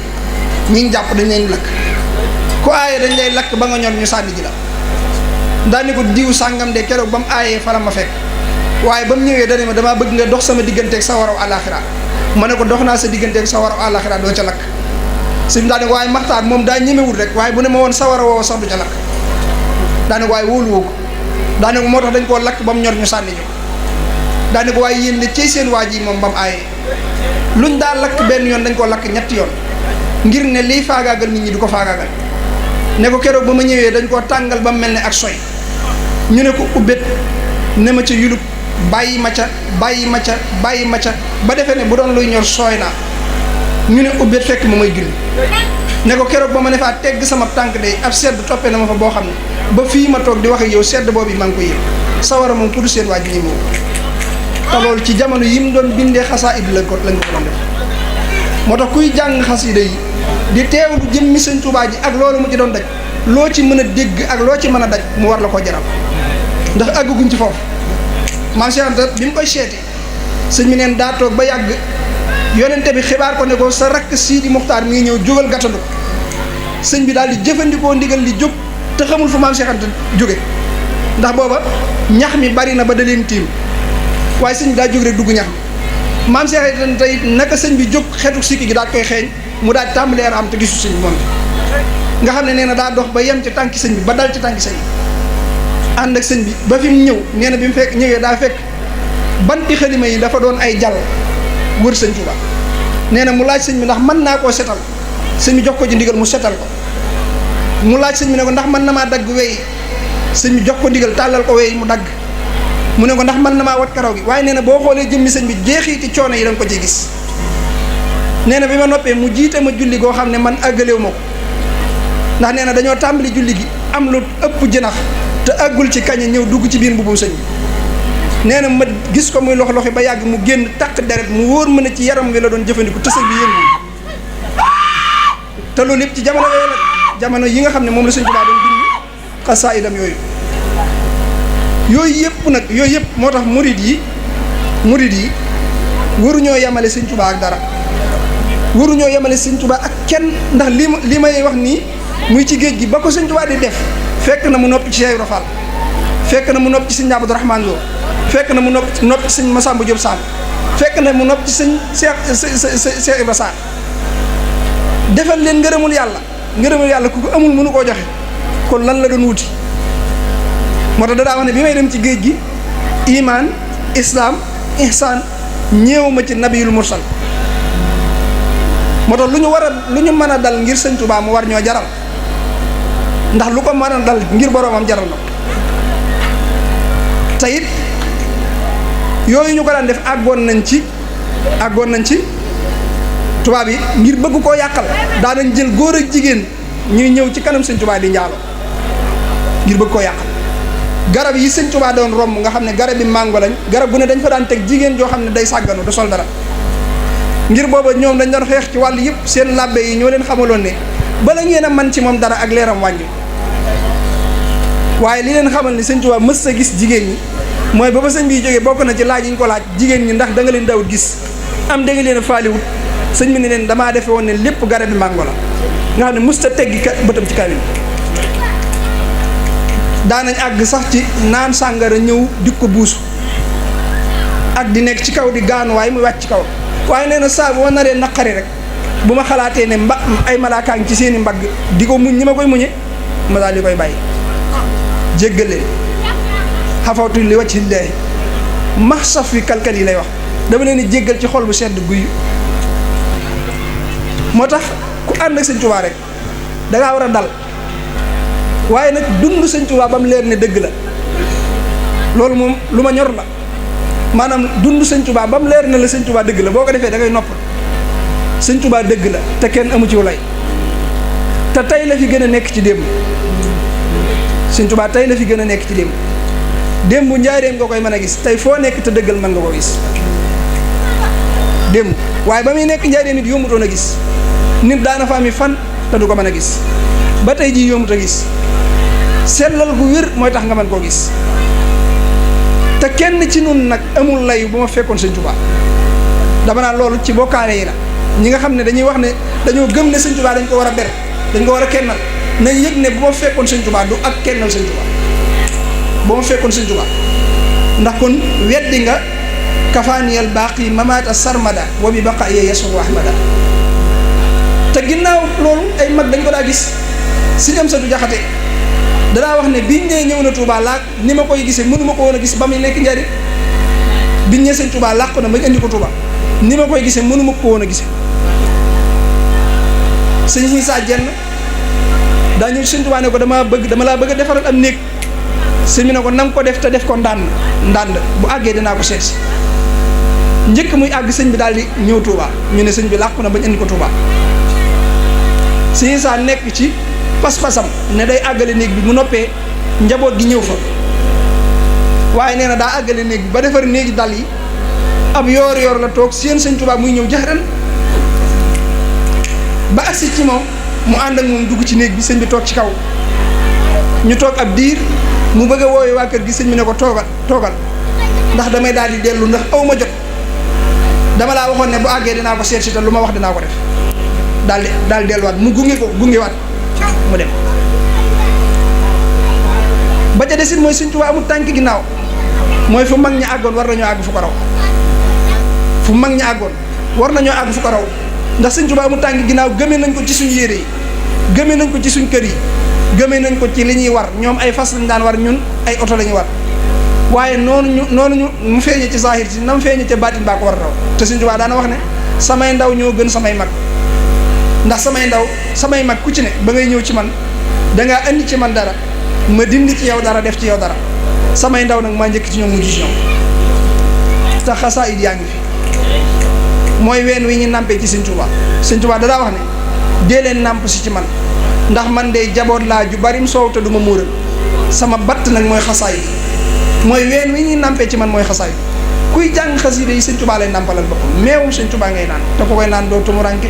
ngi jàpp dañ leen lakk ku aaye dañ lay lakk ba nga ñor ñu sànni ji la daane ko diw sàngam de keroog ba mu aayee fa la ma fekk waaye ba mu ñëwee dane ma damaa bëgg nga dox sama digganteeg sa waraw àllaaxira ma ne ko dox naa sa digganteeg sa waraw àllaaxira doo ca lakk sëñ bi daane ko waaye Maxtaar moom daa ñemewul rek waaye bu ne ma woon sa waraw woowa sax du ca lakk daane ko waaye wóolu woo ko daane ko moo tax dañ koo lakk ba mu ñor ñu sànni ñu daane ko waaye yéen ne cey seen waa ji moom ba mu aayee luñ daa lakk benn yoon dañ koo lakk ñetti yoon ngir ne liy faagaagal nit ñi du ko faagaagal ne ko keroog ba ma ñëwee dañ koo tàngal ba mu mel ne ak soy ñu ne ko ubbét ne ma ca yulub bàyyi ma ca ba defee ne bu doon luy ñor sooy naa ñu ne ubbét fekk ma may julli ne ko keroog ba ma ne faa tegg sama tànk de ab sedd toppee na ma fa boo xam ne ba fii ma toog di wax ak yow sedd boobu maa ngi ko yëg sawara moom ku du seen waa ji ñi moom te loolu ci jamono yi mu doon bindee xasaayid lañ ko doon def moo tax kuy jàng xasida yi di teewlu jëmmi Sëñ Tuubaa ji ak loolu mu ci doon daj loo ci mën a dégg ak loo ci mën a daj mu war la koo jaral ndax àgguguñ ci foofu maam Cheikh Anta bi mu koy seeti sëñ mi neen daa toog ba yàgg yonente bi xibaar ko ne ko sa rakk Sidi Muxtaar mi ngi ñëw jógal gàttandu ko sëñ bi daal di jëfandikoo ndigal li jóg te xamul fu maam Cheikh Anta jóge ndax booba ñax mi bari na ba da leen tiim waaye sëñ bi daa jóg rek dugg ñax mi maam Cheikh Anta tey naka sëñ bi jóg xeetu sikki gi daal koy xeeñ mu daal tàmbalee am te gisu sëñ bi moom nga xam ne nee na daa dox ba yem ci tànki sëñ bi ba dal ci tànki sëñ bi ànd ak sëñ bi ba fi mu ñëw nee na bi mu fekk ñëwee daa fekk banti xalima yi dafa doon ay jàll wër sëñ Tuubaa nee na mu laaj sëñ bi ndax mën naa koo setal sëñ bi jox ko ci ndigal mu setal ko mu laaj sëñ bi ne ko ndax mën na maa dagg wey sëñ bi jox ko ndigal tàllal ko wey mu dagg mu ne ko ndax mën na maa wat karaw gi waaye nee na boo xoolee jëmmi sëñ bi jeexiti coono yi da nga ko ciy gis nee na bi ma noppee mu jiite ma julli goo xam ne man àggalewu ma ko ndax nee na dañoo tàmbali julli gi am lu ëpp jënax te àggul ci kañe ñëw dugg ci biir mbubum sëñ bi nee na ma gis ko muy loxi ba yàgg mu génn taq deret mu wóor ma ne ci yaram wi la doon jëfandiku te sëñ bi yëngu te loolu lépp ci jamono yooyu la jamono yi nga xam ne moom la sëñ Tuubaa doon bind xasaayidam yooyu yëpp nag yooyu yëpp moo tax murid yi waruñoo yemale sëñ Tuubaa ak dara waruñoo yemale sëñ Tuubaa ak kenn ndax li may wax nii muy ci géej gi ba ko sëñ Tuubaa di def fekk na mu noppi ci Cheikh Ibra Fall fekk na mu noppi ci sëñ Abdou Rahmane Lo fekk na mu noppi ci sëñ Massamba Diop Sam fekk na mu noppi ci sëñ Cheikh Ibra Sarr defal leen ngërëmul yàlla ku ko amul mënu koo joxe kon lan la doon wuti moo tax daa wax ne bi may dem ci géej gi iman islam ihsan ñëw ma ci nabiyul mursal moo tax lu ñu mën a dal ngir sëñ Tuubaa mu war ñoo jaral ndax lu ko mën a dal ngir boroomam jaral na te it yooyu ñu ko daan def àggoon nañ ci tubaab yi ngir bëgg koo yàqal daanañ jël góor ak jigéen ñuy ñëw ci kanam sëñ Tuubaa di njaalo ngir bëgg koo yàqal garab yi sëñ Tuubaa doon romb nga xam ne garab yi màngo lañ garab gu ne dañ fa daan teg jigéen joo xam ne day sàgganu du sol dara ngir booba ñoom dañ doon xeex ci wàll yëpp seen làbbe yi ñoo leen xamaloon ne bala ngeen a man ci moom dara ak leeram wàññi waaye li leen xamal ni sëñ Tuubaa mës sa gis jigéen ñi mooy ba sëñ bi jógee bokk na ci laaj yi ñu ko laaj jigéen ñi ndax da nga leen dawut gis am da nga leen a faaliwut sëñ bi ne leen damaa defe woon ne lépp garab bi màngo la nga xam ne mës ta teggi bëtam ci kaw daanañ àgg sax ci naan sàngara ñëw di ko buusu ak di nekk ci kaw di gaanuwaay muy wàcc ci kaw waaye nee na saa bu ma naree naqari rek bu ma xalaatee ne ay malaakaa ngi ci seeni mbagg di ko muñ ñi ma koy muñe ma daal di koy bàyyi jéggalee xafawtu li wajhillaahi max saf wi kalkal yi lay wax dama leen di jéggal ci xol bu sedd guy moo tax ku ànd ak sëñ Tuubaa rek dangaa war a dal waaye nag dund sëñ Tuubaa ba mu leer ne dëgg la loolu moom lu ma ñor la maanaam dund sëñ Tuubaa ba mu leer ne la sëñ Tuubaa dëgg la boo ko defee da ngay noppal sëñ Tuubaa dëgg la te kenn amu ci lay te tey la fi gën a nekk ci démb sëñ Tuubaa tey la fi gën a nekk ci démb njaareem nga koy mën a gis tey foo nekk te dëggal mën nga ko gis démb waaye ba muy nekk njaareem nit yombutoon a gis nit daana fa ami fan te du ko mën a gis ba tey jii yombut a gis sellal gu wér mooy tax nga mën koo gis te kenn ci nun nag amul lay bu ma fekkoon sëñ Tuubaa dama naan loolu ci bokkaale yi la ñi nga xam ne dañuy wax ne dañoo gëm ne sëñ Tuubaa dañ ko war a ber dañ ko war a kennal nañ yëg ne bu ma fekkoon sëñ Tuubaa du ak kennal sëñ Tuubaa bu ma fekkoon sëñ Tuubaa ndax kon weddi nga kafaaniyal baaqi mamaata sarmada wa bi baqa yee yasu ahmada te ginnaaw loolu ay mag dañ ko daa gis si ñam sa du jaxate danaa wax ne biñ nee ñëw na Touba laak ni ma koy gisee mënu ma ko woon a gis ba muy nekk njariñ biñ nee sëñ Touba làqu na bañ indi ko Touba ni ma koy gisee mënu ma ko woon a gisee sëñ Xiisa Jenn daa ñëw sëñ Touba ne ko dama laa bëgg a defaral am néeg sëñ bi ne ko nanga ko def te def ko ndànd bu àggee dinaa ko seet si njëkk muy àgg sëñ bi daal di ñëw Touba ñu ne sëñ bi làqu na bañ indi ko Touba sëñ Xiisa nekk ci pas-pasam ne day àggale néeg bi mu noppee njaboot gi ñëw fa waaye nee na daa àggale néeg bi ba defar néegi dal yi ab yoor la toog seen sëñ Tuubaa muy ñëw jaxran ba agsi ci moom mu ànd ak moom dugg ci néeg bi sëñ bi toog ci kaw ñu toog ab diir mu bëgg a wooyu waa kër gi sëñ bi ne ko toogal ndax damay daal di dellu ndax aw ma jot dama laa waxoon ne bu àggee dinaa ko seet si te lu ma wax dinaa ko def daal di delluwaat mu gungewaat mu dem ba ca desit mooy sëñ Tuubaa amul tànk ginnaaw mooy fu mag ñi àggoon war nañoo àgg fu ko raw fu mag ñi àggoon war nañoo àgg fu ko raw ndax sëñ Tuubaa amul tànk ginnaaw gëmee nañ ko ci suñu yére yi gëmee nañ ko ci suñ kër yi gëmee nañ ko ci li ñuy war ñoom ay fas lañ daan war ñun ay oto la ñuy war waaye noonu ñu mu feeñee ci zahir si na mu feeñee ca baatin baa ko war a raw te sëñ Tuubaa daana wax ne samay ndaw ñoo gën samay mag ndax samay mag ku ci ne ba ngay ñëw ci man dangaa andi ci man dara ma dindi ci yow dara def ci yow dara samay ndaw nag maa njëkk ci ñoom mujj ci ñoom te xasaayid yaa ngi fi mooy ween wi ñu nampee ci sëñ Tuubaa dadaa wax ne dee leen namp si ci man ndax man de jaboot laa ju barim soow te du ma muural sama batt nag mooy xasaayid mooy ween wi ñuy nampee ci man mooy xasaayid kuy jàng xasida yi sëñ Tuubaa lay nampalal boppam meewum sëñ Tuubaa ngay naan te ko koy naan doo tumuranke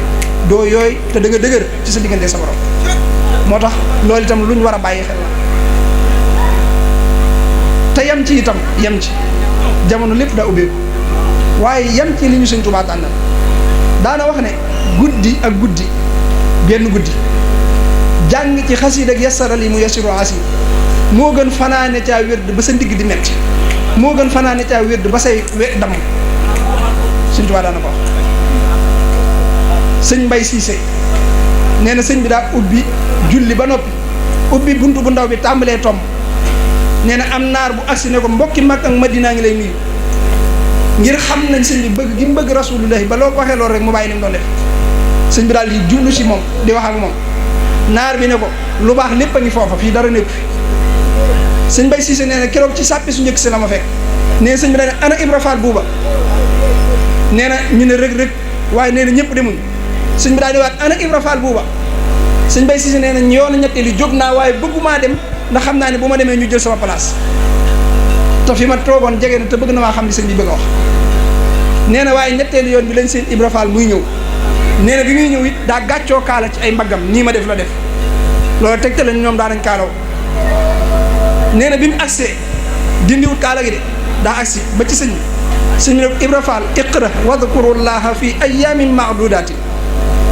doo yooy te da nga dëgër ci sa diggante sa borom moo tax loolu itam lu ñu war a bàyyi xel la te yam ci itam yam ci jamono lépp daa ubbeeku waaye yam ci li ñu sëñ Tuubaa tànnal daana wax ne guddi ak guddi genn guddi jàng ci xasida ak yasaral yi mu yasiru asir moo gën fanaane caa wérd ba sa ndigg di metti moo gën fanaane caa wérd ba say damm sëñ Tuubaa daana ko wax sëñ Mbay Siise nee na sëñ bi daa ubbi julli ba noppi ubbi buntu bu ndaw bi tàmbalee tomb nee na am naar bu agsi ne ko mbokki mag ak Madina ngi lay nuyu ngir xam nañ sëñ bi bëgg gi mu bëgg rasulullahi ba loo ko waxee loolu rek mu bàyyi ni mu doon def sëñ bi daal di jublu si moom di wax ak moom naar bi ne ko lu baax lépp a ngi foofa fii dara nekku fi sëñ Mbay Siise nee na keroog ci sàppi su njëkk si la ma fekk nee sëñ bi daal ne ana Ibra Faal buuba nee na ñu ne rëg waaye nee na ñëpp demuñ sëñ bi daal di waat ana Ibra Faal buuba sëñ Mbay Siise nee na yoonu ñetteelu jóg naa waaye bëggumaa dem ndax xam naa ne bu ma demee ñu jël sama place te fi ma toogoon jege na te bëgg na maa xam li sëñ bi bëgg a wax nee na waaye ñetteelu yoon bi lañ seen Ibra Faal muy ñëw nee na bi muy ñëw it daa gàccoo kaala ci ay mbaggam nii ma def la def loolu tegte la ñoom daa nañ kaalaw nee na bi mu agsee dindiwut kaala gi de daa agsi ba ci sëñ bi sëñ bi ne Ibra Faal iqra wadkurullaha fi ayyamin ma'dudatin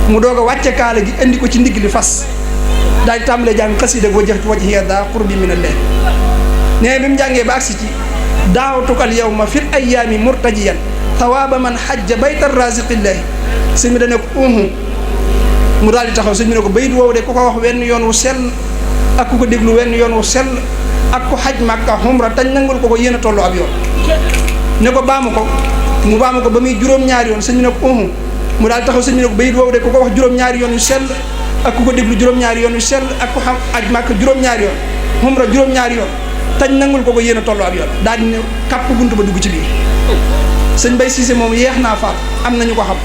mu doog a wàcce kaala gi indi ko ci ndigg li fas daal di tàmbalee jàng xasida wajjahtu wajhiya daa qurbi minallah nee na bi mu jàngee ba agsi ci daawtukal yawma fil ayyaami murtajiyan tawaaba man hajja bayta raziqillahi sëñ bi da ne ko mu daal di taxaw sëñ bi ne ko bayit woowu de ku ko wax wenn yoon wu sell ak ku ko déglu wenn yoon wu sell ak ku xaj Makka umra tañ nangul ko yéen a tollu ab yoon ne ko baamu ko mu baamu ko ba muy juróom-ñaari yoon sëñ bi ne ko mu daal di taxaw sëñ bi ne ko bayit woowu de ku ko wax juróom-ñaari yoon yu sell ak ku ko déglu juróom-ñaari yoon yu sell ak ku xam aj Makka juróom-ñaari yoon umra juróom-ñaari yoon tañ nangul ko yéen a tollu ab yoon daal di ne kàpp buntu ba dugg ci biir sëñ Mbay Siise moom yeex naa faat am nañu ko xam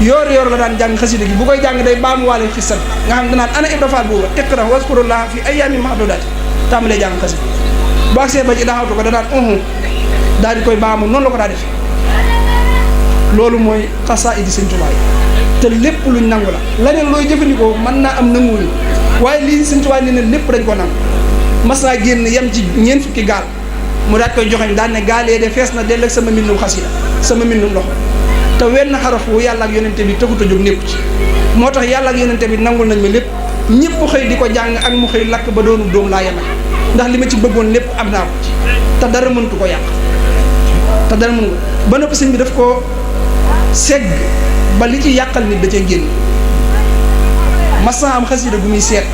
yoor la daan jàng xasida gi bu koy jàng day baamu waale xisat nga xam danaan ana Ibra Faal booba iqra waskurullaha fi ayyamin ma'dudatin tàmbalee jàng xasida bu agsee ba ci daxawtu ko danaan daal di koy baamu noonu la ko daa defee loolu mooy xasaayidi sëñ Tuubaa yi te lépp luñ nangu la leneen looy jëfandikoo mën naa am nanguwuñu waaye lii sëñ Tuubaa nee na lépp dañ ko nangu mas naa génn yem ci ñeent fukki gaal mu daat koy joxeñ daan ne gaalee de fees na dell ak sama mbindum xasida sama mbindum loxo te wenn xaraf wu yàlla ak yonente bi taxut a jóg nekku ci moo tax yàlla ak yonente bi nangul nañ ma lépp ñëpp xëy di ko jàng ak mu xëy lakk ba doonu doom laa yemale ndax li ma ci bëggoon lépp am naa ko ci te dara mëntu ko yàq te dara mënu ko ba noppi sëñ bi daf ko segg ba li ci yàqal nit da cee génn mas naa am xasida gu muy seet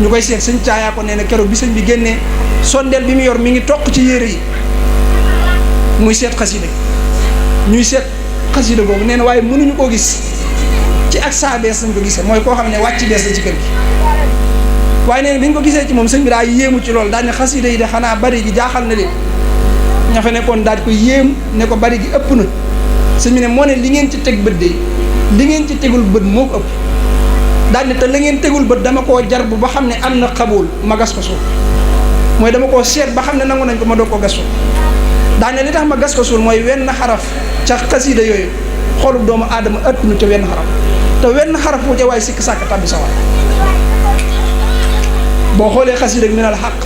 ñu koy seet sëñ caayaa ko nee na keroog bi sëñ bi génnee sondeel bi mu yor mi ngi toq ci yére yi muy seet xasida ñuy seet xasida googu nee na waaye mënuñu koo gis ci ak saa bees lañ ko gisee mooy koo xam ne wàcc bees la ci kër gi waaye nee na bi ñu ko gisee ci moom sëñ bi daa yéemu ci loolu daal ne xasida yi de xanaa bari gi jaaxal na leen ña fa nekkoon daal di ko yéem ne ko bari gi ëpp na sëñ bi ne moo ne li ngeen ci teg bët de li ngeen ci tegul bët moo ko ëpp daal ne te la ngeen tegul bët dama koo jar bu ba xam ne am na xabool ma gas ko suul mooy dama koo seet ba xam ne nangu nañ ko ma doog ko gas suul daal ne li tax ma gas ko suul mooy wenn xaraf ca xasida yooyu xolub doomu aadama ëttunu ca wenn xaraf te wenn xaraf wu ca waaye sikk sàkk tabbi sa waay boo xoolee xasida ak minal xaq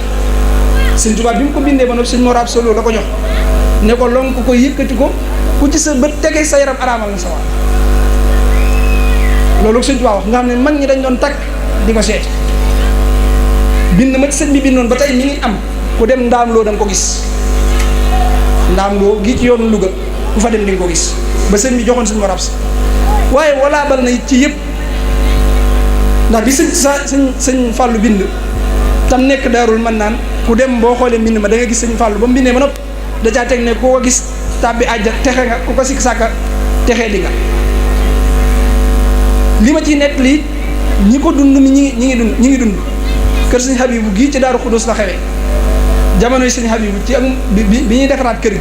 sëñ Tuubaa bi mu ko bindee ba noppi sëñ Mor Absa Lo la ko jox ne ko lonk ko yëkkati ko ku ci sa bët tegee sa yaram araamal na sa waay loolu sëñ Tuubaa wax nga xam ne mag ñi dañ doon takk di ko seet bind ma ci sëñ bi bindoon ba tey mi ngi am ku dem ndaam loo da nga ko gis ndaam loo gi ci yoonu Louga ku fa dem di nga ko gis ba sëñ bi joxoon sëñ Mor Absa waaye walaa bal na ci yëpp ndax bi sëñ Fàllu bind tam nekk daarul mën naan ku dem boo xoolee mbind ma da nga gis sëñ Fàllu ba mu bindee ba noppi da caa teg ne ku ko gis tàbbi àjja texe nga ku ko sikk sàkka texee di nga li ma ciy nekk lii ñi ko dund mi ñi ngi dund kër sëñ Habibu gii ci Daaru Xudus la xewee jamonoy sëñ Habibu ci ak bi ñuy defaraat kër gi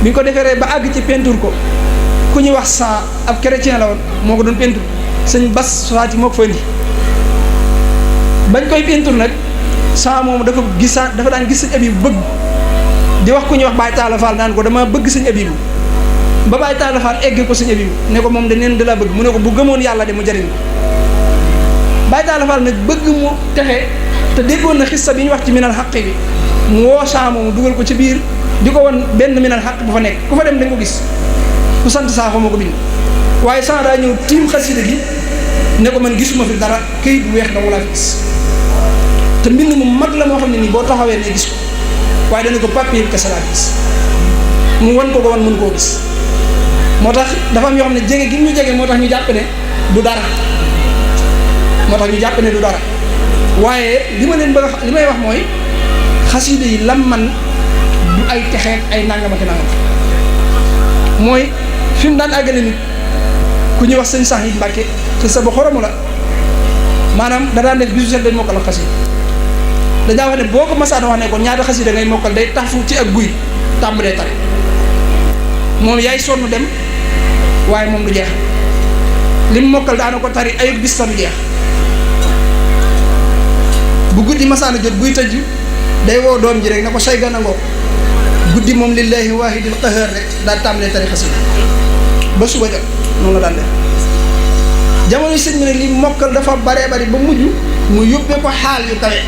bi ñu ko defaree ba àgg ci peinture ko ku ñuy wax sa ab chrétien la woon moo ko doon peinture sëñ Bas Faati moo ko fa indi bañ koy peinture nag sa moom dafa daan gis sëñ Habibu bëgg di wax ku ñuy wax Baye Talla Fall naan ko dama bëgg sëñ Habibu ba Baye Talla Fall egg ko sëñ Habibu ne ko moom de neen da la bëgg mu ne ko bu gëmoon yàlla de mu jëriñ ko Baye Talla Fall nag bëgg mu texe te déggoon na xissa bi ñu wax ci minal xaq bi mu woo saa moomu dugal ko ci biir di ko won benn minal xaq bu fa nekk ku fa dem da nga ko gis ku sant saa moo ko bind waaye saa daa ñëw tiim xasida gi ne ko man gisuma fi dara këyit bu weex dama laa fi gis te mbind mu mag la moo xam ne nii boo taxawee ne gis ko waaye dana ko papier kese laa gis mu wan ko wan mun koo gis moo tax dafa am yoo xam ne jege gi ñu jege moo tax ñu jàpp ne du dara waaye li ma leen bëgg li may wax mooy xasida yi lam man du ay texeek ay nangam ak nangam mooy fi mu daan àggale nit ku ñuy wax sëñ sax yi Mbàkke ci sa ba xoromu la maanaam da daan def bisu set dañ mokkal ak xasida dañaa wax ne boo ko masaan wax ne ko ñaata xasida ngay mokkal day tax fu ci ak guy tàmbalee tari moom yaay sonn dem waaye moom du jeex li mu mokkal daana ko tari ayub bis du jeex bu guddi masaana jot buy tëj day woo doom ji rek na ko say gana ngoo guddi moom lillahi waahidil qahar rek daal tàmbalee tari xasida ba suba jot noonu la daan def jamono sëñ bi ne li mokkal dafa baree bari ba mujj mu yóbbee ko xaal yu kawe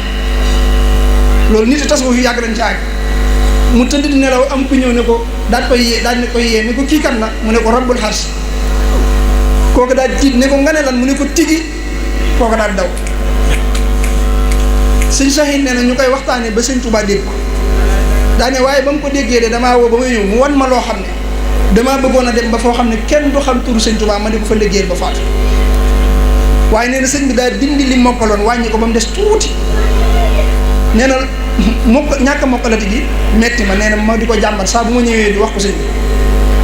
loolu nit tasawuf yu yàgg nañ ci àgg mu tëdd di nelaw am ku ñëw ne ko daal ne koy yee ne ko kii kan la mu ne ko rabbul xars kooku daal tiit ne ko nga ne lan mu ne ko tigi kooku daal daw sëñ Saxiin nee na ñu koy waxtaanee ba sëñ Tuubaa dégg ko daane waaye ba mu ko déggee de damaa woo ba may ñëw mu wan ma loo xam ne damaa bëggoon a dem ba foo xam ne kenn du xam turu sëñ Tuubaa ma di ko fa liggéeyal ba faatu waaye nee na sëñ bi daal dindi li mokkaloon wàññi ko ba mu des tuuti nee na ñàkk mokkalati gi metti ma nee na ma di ko jàmbat saa bu ma ñëwee di wax ko sëñ bi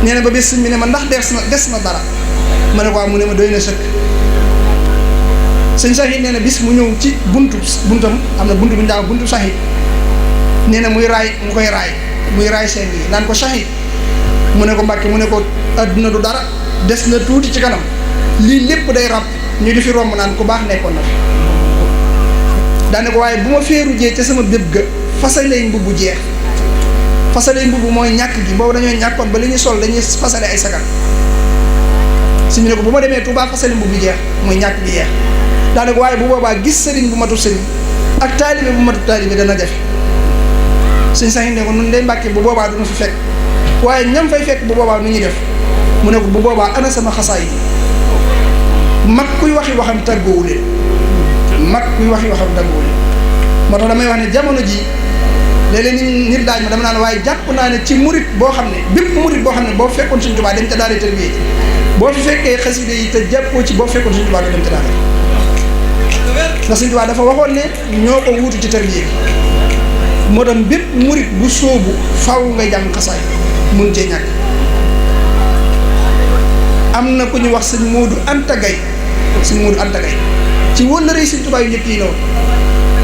nee na ba bés sëñ bi ne ma ndax des na dara ma ne ko mu ne ma doy na sëkk sëñ Saxiit nee na bis mu ñëw ci buntam am na buntu bu ñu daaw buntu Saxiit nee na mu koy raay seen yi naan ko Saxiit mu ne ko Mbàkke mu ne ko adduna du dara des na tuuti ci kanam lii lépp day rab ñu di fi romb naan ku baax nekkoon na fi daane ko waaye bu ma féeru jee ca sama béb ga fasalay mbubb jeex fasalay mbubb mooy ñàkk gi boobu dañoo ñàkkoon ba li ñuy sol dañuy fasale ay sagar si ñu ne ko bu ma demee Tuubaa fasale mbubb jeex mooy ñàkk gi jeex daane ko waaye bu boobaa gis sëriñ bu matul sëriñ ak taalibe bu matu taalibe dana jafe sëñ sax ne ko nun day Mbàkke bu boobaa duna fi fekk waaye ñam fay fekk bu boobaa nu ñuy def mu ne ko bu boobaa ana sama xasaay yi mag kuy waxi waxam tàggoowu leen mag kuy waxi waxam tàggoowu leen moo tax damay wax ne jamono ji léeg-léeg nit daaj ma dama naan waaye jàpp naa ne ci murit boo xam ne bépp murit boo xam ne boo fekkoon Sëñ Tuubaa dem ca daara tërbiye boo fi fekkee xasida yi te jàppoo ci boo fekkoon Sëñ Tuubaa dem ca daara ndax Sëñ Tuubaa dafa waxoon ne ñoo ko wuutu ci tërbiye moo tax bépp murit bu sóobu faw nga jàng xasaay mun cee ñàkk. am na ku ñu wax sëñ Moodu Anta Gay sëñ Moodu Anta Gay ci wëllëree Sëñ Tuubaa yu njëkk yi noonu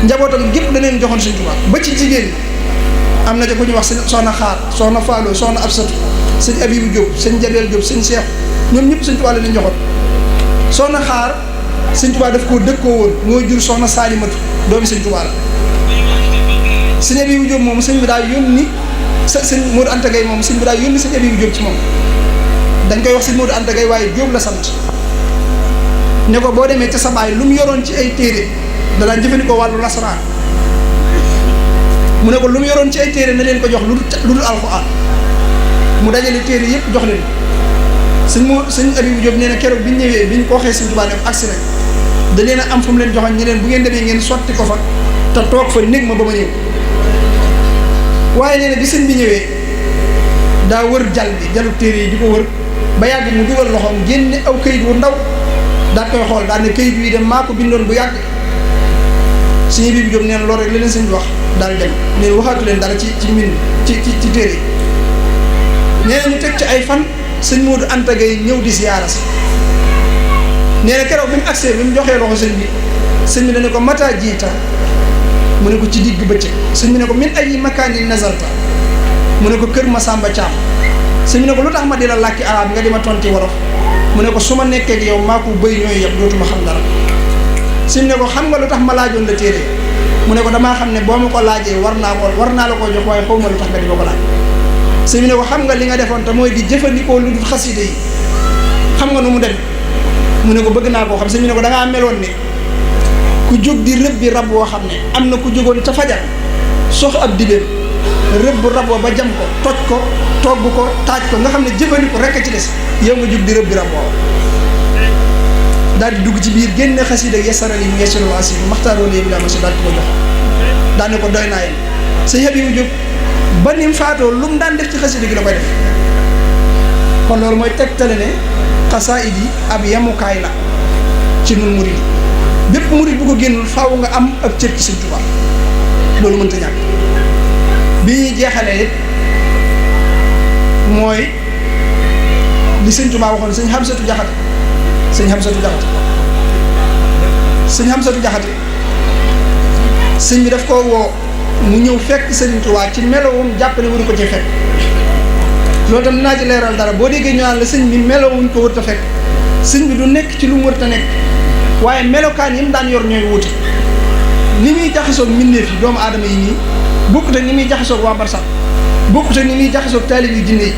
njabootam gépp da leen joxoon Sëñ Tuubaa ba ci jigéen am na ca ku ñu wax soxna Xaar soxna Faalo soxna Absatu sëñ Abibu Jóob sëñ Jabeel Jóob sëñ Seex ñoom ñëpp Sëñ Tuubaa la leen joxoon soxna Xaar Sëñ Tuubaa daf koo dëkkoo woon moo jur soxna Saalimatu doomi Sëñ Tuubaa la sëñ Abibu Jóob moom sëñ bi daa yónni sëñ Moodu Anta Gay moom sëñ bi daa yónni sëñ Abibu Jóob ci moom dañ koy wax sëñ Moodu Anta Gay waaye Jóob la sant ne ko boo demee ca sa baay lu mu yoroon ci ay téere danaa jëfandikoo wàllu lasaraan mu ne ko lu mu yoroon ci ay téere na leen ko jox lu dul alxuraan mu dajale téere yëpp jox leen sëñ Abibu Jóob nee na keroog bi ñu ñëwee bi ñu ko waxee Sëñ Tuubaa ne agsi na da leen a am fu mu leen joxoon ñi leen bu ngeen demee ngeen sotti ko fa te toog fa néeg ma ba ma ñëw waaye nee na bi sëñ bi ñëwee daa wër jalu téere yi di ko wër ba yàgg mu dugal loxoom génne aw kayit wu ndaw daal koy xool daal ne kayit wi dem maa ko bindoon bu yàgg sëñ Abibu Jóob nee na loolu rek la leen sëñ bi wax daal dem ne waxaatu leen dara ci mbind ci téere yi nee na ñu teg ci ay fan sëñ Moodu Anta Gay ñëw di siyaara si nee na keroog bi mu agsee bi mu joxee loxo sëñ bi dana ko mata jiita mu ne ko ci digg bëccëg sëñ bi ne ko min ay makaani nazarta mu ne ko kër Masamba Caam sëñ bi ne ko lu tax ma di la làkki arab nga di ma tonti wolof mu ne ko su ma nekkee ak yow maa ko bëy ñooy yëpp dootuma xam dara sëñ bi ne ko xam nga lu tax ma laajoon la téere mu ne ko damaa xam ne boo ma ko laajee war naa la koo jox waaye xaw ma lu tax nga di ma ko laaj sëñ bi ne ko xam nga li nga defoon te mooy di jëfandikoo lu dul xaside yi xam nga nu mu dem mu ne ko bëgg naa koo xam sëñ bi ne ko da ngaa meloon ne ku jóg di rëbb bi rab woo xam ne am na ku jógoon ca fajar sox ab dibeem rëbb rab woo ba jam ko toj ko togg ko taaj ko nga xam ne jëfandikoo rekk ci des yow nga jóg di rëbb bi rab woo daal di dugg ci biir génne xasida yasarali mu yasarul asir maxtaaroo léegi daa ma si daal di ko jox daal ne ko doy naa yéen sëñ Abibu Jóob ba ni mu faatoo lu mu daan def ci xasida gi la koy def kon loolu mooy tegtale ne xasaayid yi ab yamukaay la ci nun murid bépp murid bu ko génnul faaw nga am ab cër ci Sëñ Tuubaa loolu mënta ñàkk bi ñuy jeexalee it mooy li Sëñ Tuubaa waxoon sëñ Xamsatu Jaxate sëñ Xamsatu Jaxate sëñ bi daf koo woo mu ñëw fekk Sëriñ Tuubaa ci melowum jàpp ne waru ko ci fekk loolu tam dinaa ci leeral dara boo déggee ñu naan la sëñ bi melowuñ ko wër ta fekk sëñ bi du nekk ci lu mu wër ta nekk waaye melokaan yi mu daan yor ñooy wuute ni muy jaxasoog mbindeef yi doomu aadama yi nii bokkut ak ni muy jaxasoog waa barsax bokkut ak ni muy jaxasoog taalib yi jinne yi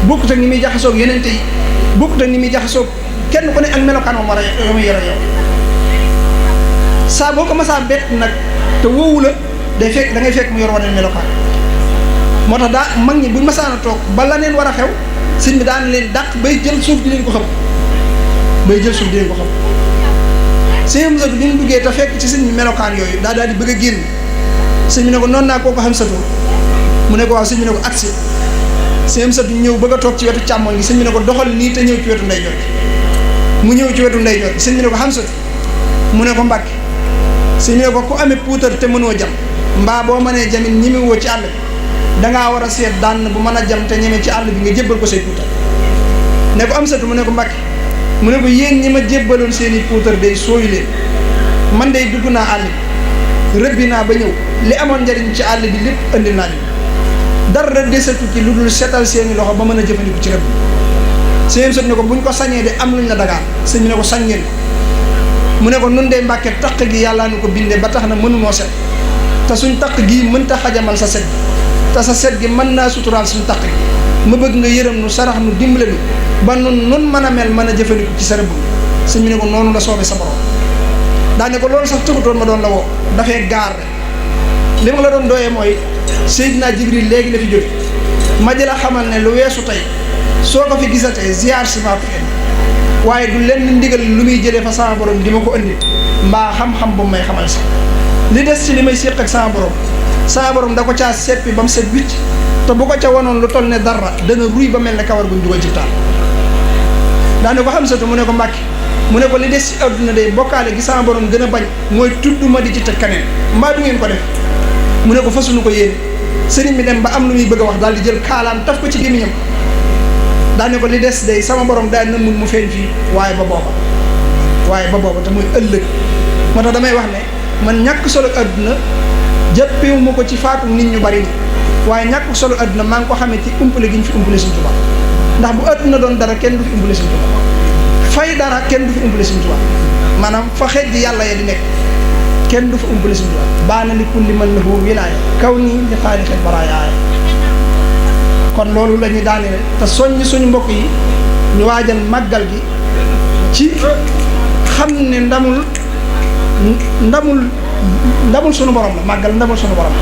bokkut ak ni muy jaxasoog yenente yi bokkut ak ni muy jaxasoog kenn ku ne ak melokaan moom war a muy yore yow saa boo ko masaa bett nag te woowu la day fekk da ngay fekk mu yor wane melokaan moo tax daa mag ñi buñ masaana toog ba la neen war a xew sëñ bi daan leen dàq bay jël suuf di leen ko xam sëñ Amsatu bi ñu duggee te fekk ci sëñ bi melokaan yooyu daal di bëgg a génn sëñ bi ne ko noonu naa koo ko Amsatu mu ne ko waaw sëñ bi ne ko agsi sëñ Amsatu ñëw bëgg a toog ci wetu càmmoñ gi sëñ bi ne ko doxal nii te ñëw ci wetu ndeyjoor mu ñëw ci wetu ndeyjoor sëñ bi ne ko Amsatu mu ne ko Mbàkke sëñ bi ne ko ku amee puutar te mënoo jam mbaa boo mënee jamit ñi woo ci àll bi dangaa war a seet daan bu mën a jam te ñeme ci àll bi nga jébbal ko say puutar ne ko Amsatu mu ne ko Mbàkke mu ne ko yéen ñi ma jébbaloon seeni puutar day sooyu leen man day dugg naa àll bi rëbbi naa ba ñëw li amoon njariñ ci àll bi lépp indi naa leen dara desatu ci lu dul setal seeni loxo ba mën a jëfandiku ci rëbb sëñ sot ne ko buñ ko sañee de am luñ la dagaan sëñ bi ne ko sañ ngeen ko mu ne ko nun de Mbàkke taq gi yàllaa nu ko bindee ba tax na mënunoo set te suñ taq gii mënta xajamal sa set te sa set gi mën naa suturaal suñ taq gi ma bëgg nga yërëm nu sarax nu dimbale nu ba nun mën a mel mën a jëfandiku ci sa rëbb sëñ bi ne ko noonu la soobee sa borom daane ko loolu sax tëgutoon ma doon la woo dafay gaar li ma la doon dooyee mooy Seydina Jibril léegi la fi jóge ma di la xamal ne lu weesu tey soo ko fi gisatee ziar si maa ko fi waaye du lenn ndigal lu muy jëlee fa sama borom di ma ko indi mbaa xam-xam bu may xamal sax li des ci li may séq ak sama borom da ko caa seppi ba mu set wicc te bu ko ca wanoon lu toll ne dara dana ruy ba mel ne kawar guñ dugal ci taal daane ko xam satu mu ne ko Mbàkke mu ne ko li des ci àdduna day bokkaale gi sama borom gën a bañ mooy tudd ma di ci tëj kaneen mbaa du ngeen ko def mu ne ko fasuñu ko yéene sëriñ bi dem ba am lu muy bëgg a wax daal di jël kaalaan taf ko ci gémmiñam daane ko li des day sama borom daal na mun mu feeñ fii waaye ba booba te muy ëllëg moo tax damay wax ne man ñàkk solo àdduna jàppewu ma ko ci faatu nit ñu bari ni waaye ñàkk solo àdduna maa ngi ko xamee ci umpale gi ñu fi umpale Sëriñ Tuubaa ndax bu àdduna doon dara kenn du fi umpale Sëriñ Tuubaa fay dara kenn du fi umpale Sëriñ Tuubaa maanaam fa xeej ji yàlla ya di nekk kenn du fa umpale Sëriñ Tuubaa baana li kulli man lahu wilaaya kaw nii li xaalixel baraayaaya kon loolu la ñuy daanele te soññ suñu mbokk yi ñu waajal màggal gi ci xam ne ndamul sunu borom la màggal ndamul sunu borom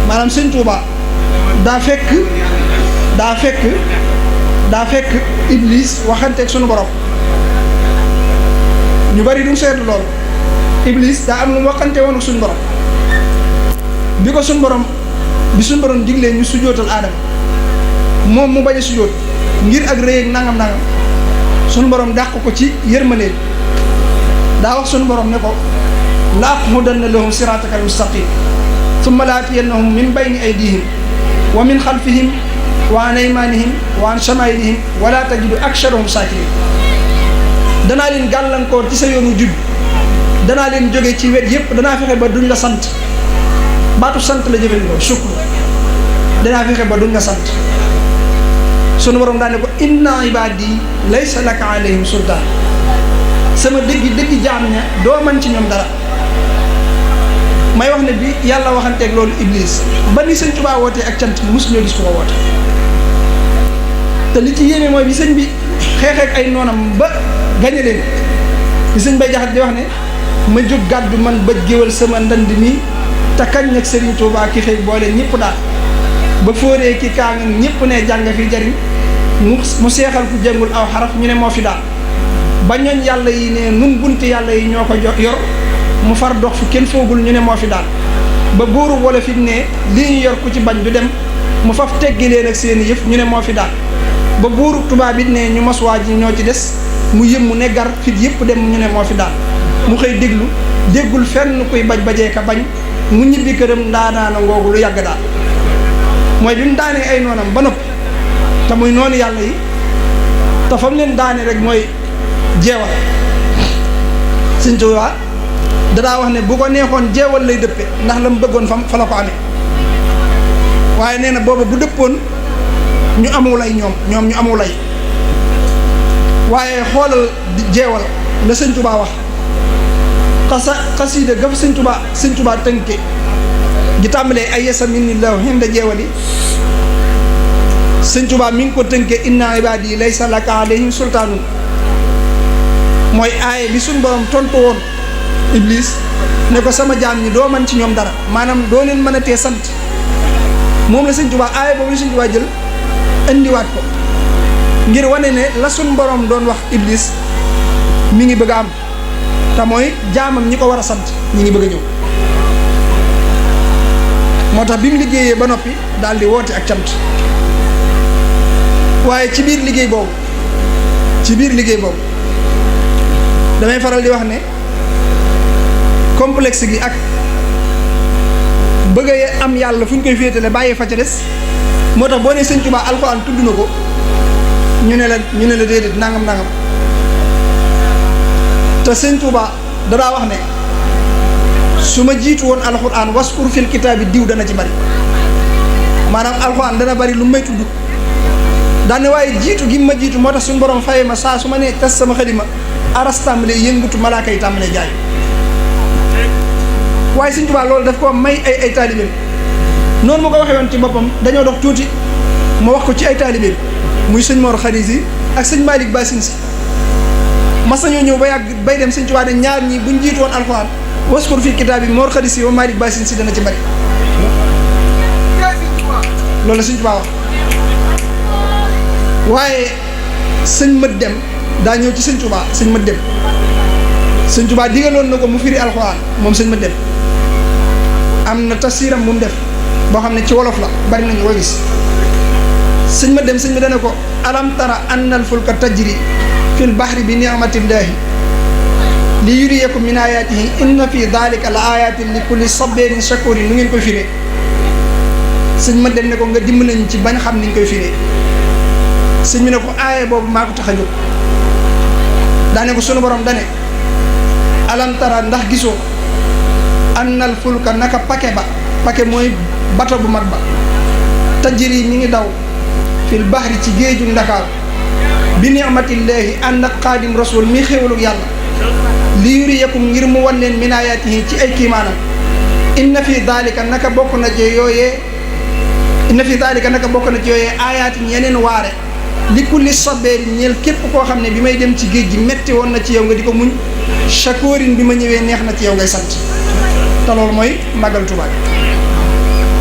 maanaam Sëriñ Tuubaa daa fekk Iblis waxanteeg sunu borom ñu bari duñ seetlu loolu Iblis daa am lu mu waxante woon ak suñu borom bi suñu borom diglee ñu sujootal aadama moom mu bañ a sujoot ngir ak rëy ak nangam suñu borom dàq ko ci yërmande daa wax suñu borom ne ko la'aqudanna lahum siratakal mustaqim thumma la'atiyannahum min bayni aydihim wa min xalfihim wa an aymanihim wa an shamailihim wala tajidu aksharahum shakirin danaa leen gàllankoor ci sa yoonu jub danaa leen jóge ci wet yépp danaa fexe ba duñ la sant baatu sant la jëfandikoo shukru danaa fexe ba duñ la sant sunu borom daane ko inna ibadi laysa laka alayhim sultaan sama dëggi jaam ña doo man ci ñoom dara may wax ne bi yàlla waxanteeg loolu Iblis ba ni Sëñ Tuubaa wootee ak cant mosuñoo gis ko woote te li ci yéeme mooy bi sëñ bi xeexeek ay noonam ba gañe leen bi sëñ bay jaxat di wax ne ma jóg gàddu man bëj géwal sama ndand mi te kañ nag Sëriñ Tuubaa ki xëy boole ñëpp daal ba fóoree ki kaa nga ñëpp ne jàng fi jariñ mu seexal ku jëngul aw xaraf ñu ne moo fi daal ba ñooñ yàlla yi ne nun bunti yàlla yi ñoo ko yor mu far dox fu kenn foogul ñu ne moo fi daal ba buuru wala fi ne lii ñu yor ku ci bañ du dem mu faf teggi leen ak seeni yëf ñu ne moo fi daal ba buuru tubaab it ne ñu masuwaa ji ñoo ci des mu yëm mu ne gar fit yëpp dem ñu ne moo fi daal mu xëy déggul fenn kuy bajee ka bañ mu ñibbi këram ndaanaana ngoogu lu yàgg daal mooy bi mu daanee ay noonam ba noppi te muy noonu yàlla yi te fa mu leen daane rek mooy jeewal Sëñ Tuubaa dadaa wax ne bu ko neexoon jeewal lay dëppe ndax la mu bëggoon fa la ko amee waaye nee na booba bu dëppoon ñu amul lay ñoom ñu amul lay waaye xoolal jeewal la Sëñ Tuubaa wax xasiida ga fa Sëñ Tuubaa tënke gi tàmbalee ay yesa minillahu hinda jeewali Sëñ Tuubaa mi ngi ko tënke inna ibadi laysa laka alayhim sultaanun mooy aaye bi suñ borom tontu woon Iblis ne ko sama jaam ñi doo man ci ñoom dara maanaam doo leen mën a tee sant moom la Sëñ Tuubaa aaye boobu la Sëñ Tuubaa jël indiwaat ko ngir wane ne la suñ borom doon wax Iblis mi ngi bëgg a am te mooy jaamam ñi ko war a sant ñi ngi bëgg a ñëw moo tax bi mu liggéeyee ba noppi daal di woote ak cant waaye ci biir liggéey boobu damay faral di wax ne complexe gi ak bëgg a am yàlla fu ñu koy féetale bàyyee fa ca des moo tax boo nee Sëñ Tuubaa alxuraan tudd na ko ñu ne la déedéet nangam te Sëñ Tuubaa dadaa wax ne su ma jiitu woon alxuraan waskur fil kitaabi diw dana ci bari maanaam alxuraan dana bari lu may tudd daane waaye jiitu gi ma jiitu moo tax suñu borom faye ma saa su ma nee tas sama xalima aras tàmbalee yëngutu malaaka yi tàmbalee jaay waaye Sëñ Tuubaa loolu daf ko may ay taalibeem noonu ma ko waxee woon ci boppam dañoo dox tuuti ma wax ko ci ay taalibeem muy sëñ Mor Xaris yi ak sëñ Malick Bassine si mas nañoo ñëw ba yàgg bay dem sëñ Tuubaa ne ñaar ñi buñ jiitu woon alxuraan waskur fii kitaab bi Mor Khady Sy wa Malick Bassine Sy dana ci bari loolu la sëñ Tuubaa wax. waaye sëñ mët dem daa ñëw ci sëñ Tuubaa sëñ mët dem sëñ Tuubaa digaloon na ko mu firi alxuraan moom sëñ mët dem am na tafsiram bu mu def boo xam ne ci wolof la bari nañu ko gis sëñ mët dem sëñ bi dana ko alam tara annal fulka tajri fil bahri bi ni'matillahi li yuriyakum min ayatihi inna fi dhalika la ayatin li kulli sabirin shakurin nu ngeen koy firee sëñ mët dem ne ko nga dimbali nañ ci bañ xam niñ koy firee sëñ bi ne ko aaye boobu maa ko tax a jóg daane ko sunu borom dane alam tara ndax gisoo annal fulka naka pake mooy bato bu mag ba tajri mi ngi daw fil bahri ci géeju Ndakaaru bi ni'matillahi ànd ak xaadim rasul mi xéwalug yàlla li yuriyakum ngir mu wan leen min ayaatihi ci ay kiimaanam inna fi daalika naka bokk na ci yooyee ayaatin yeneen waare li kulli sabeerin ñeel képp koo xam ne bi may dem ci géej gi metti woon na ci yow nga di ko muñ shakoorin bi ma ñëwee neex na ci yow ngay sant te loolu mooy màggal Tuubaa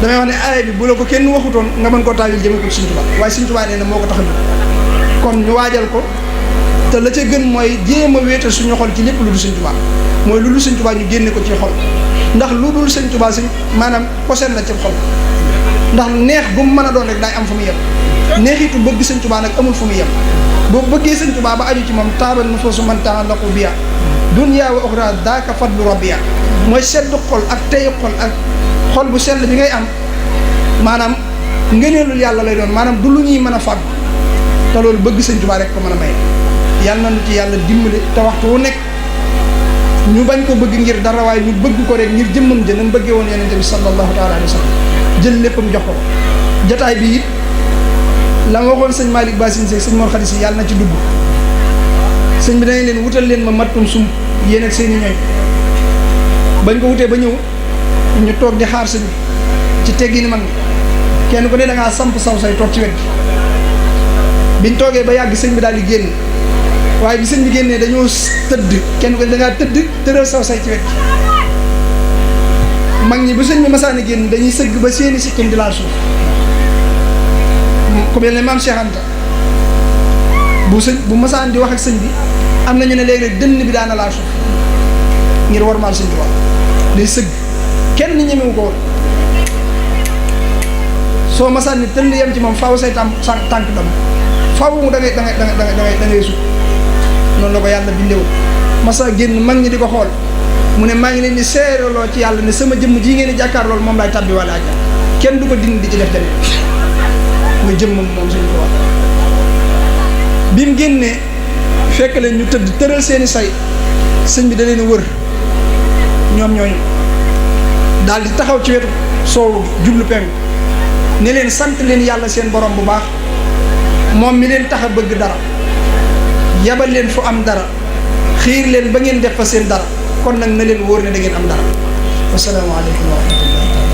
damay wax ne aaya bi bu la ko kenn waxutoon nga mën koo taawil jëme ko ci Sëñ Tuubaa waaye Sëñ Tuubaa nee na moo ko tax a jóg kon ñu waajal ko te la ca gën mooy jéem a wéetal suñu xol ci lépp lu dul Sëñ Tuubaa mooy lu dul Sëñ Tuubaa ñu génne ko ci xol ndax lu dul Sëñ Tuubaa maanaam posen la ci xol ndax neex bu mu mën a doon rek daay am fu mu yem neexitu bëgg Sëñ Tuubaa nag amul fu mu yem boo bëggee Sëñ Tuubaa ba aju ci moom taabal nufuusu man ta'allaqu biya dunya wa uxra daaka fadlu rabbiya mooy sedd xol ak tey xol ak xol bu sell bi ngay am maanaam ngëneelul yàlla lay doon maanaam du lu ñuy mën a fàgg te loolu bëgg Sëñ Tuubaa rek ko mën a may yàlla nañu ci yàlla dimbali te waxtu wu nekk ñu bañ ko bëgg ngir dara waaye ñu bëgg ko rek ngir jëmmam jë nañ bëggee woon yonente bi sallallahu taala alayhi wa sallam jël léppam jox ko jotaay bi it la nga waxoon sëñ Malick Bassine Sy sëñ Mor Khady Sy yàlla na ci dugg sëñ bi danañ leen wutal leen ma mattum sum yéen ak seeni ñooñ bañ ko wutee ba ñëw ñu toog di xaar sëñ bi ci teggini mag kenn ku ne da ngaa samp saw say toog ci wet gi biñ toogee ba yàgg sëñ bi daal di génn waaye bi sëñ bi génnee dañoo tëdd kenn ku ne da ngaa tëdd tëral saw say ci wet gi mag ñi bu sëñ bi masaani génn dañuy sëgg ba seeni sikkim di laal suuf ku mel ne maam Cheikh Anta bu masaan di wax ak sëñ bi am na ñu ne léegi rek dënn bi daana laal suuf ngir warmaal sëñ bi wax day sëgg kenn ñemewu ko woon soo masaan ni tëll yem ci moom faaw say tànk dam faaw mu da ngay sut noonu la ko yàlla bindewoon masa génn mag ñi di ko xool mu ne maa ngi leen di seeraloo ci yàlla ne sama jëmm ji ngeen di jàkkaar loolu moom laay tàbbi wala àjjana kenn du ko dindi di ci def demee nga jëmmam moom Sëñ Tuubaa bi mu génnee fekk leen ñu tëdd tëral seeni say sëñ bi da leen wër ñoom ñooñu daal di taxaw ci wetu soowu jublu penku ne leen sant leen yàlla seen borom bu baax moom mi leen tax a bëgg dara yabal leen fu am dara xiir leen ba ngeen def fa seen dara kon nag na leen wóor ne da ngeen am dara wasalaamaaleykum wa rahmatullah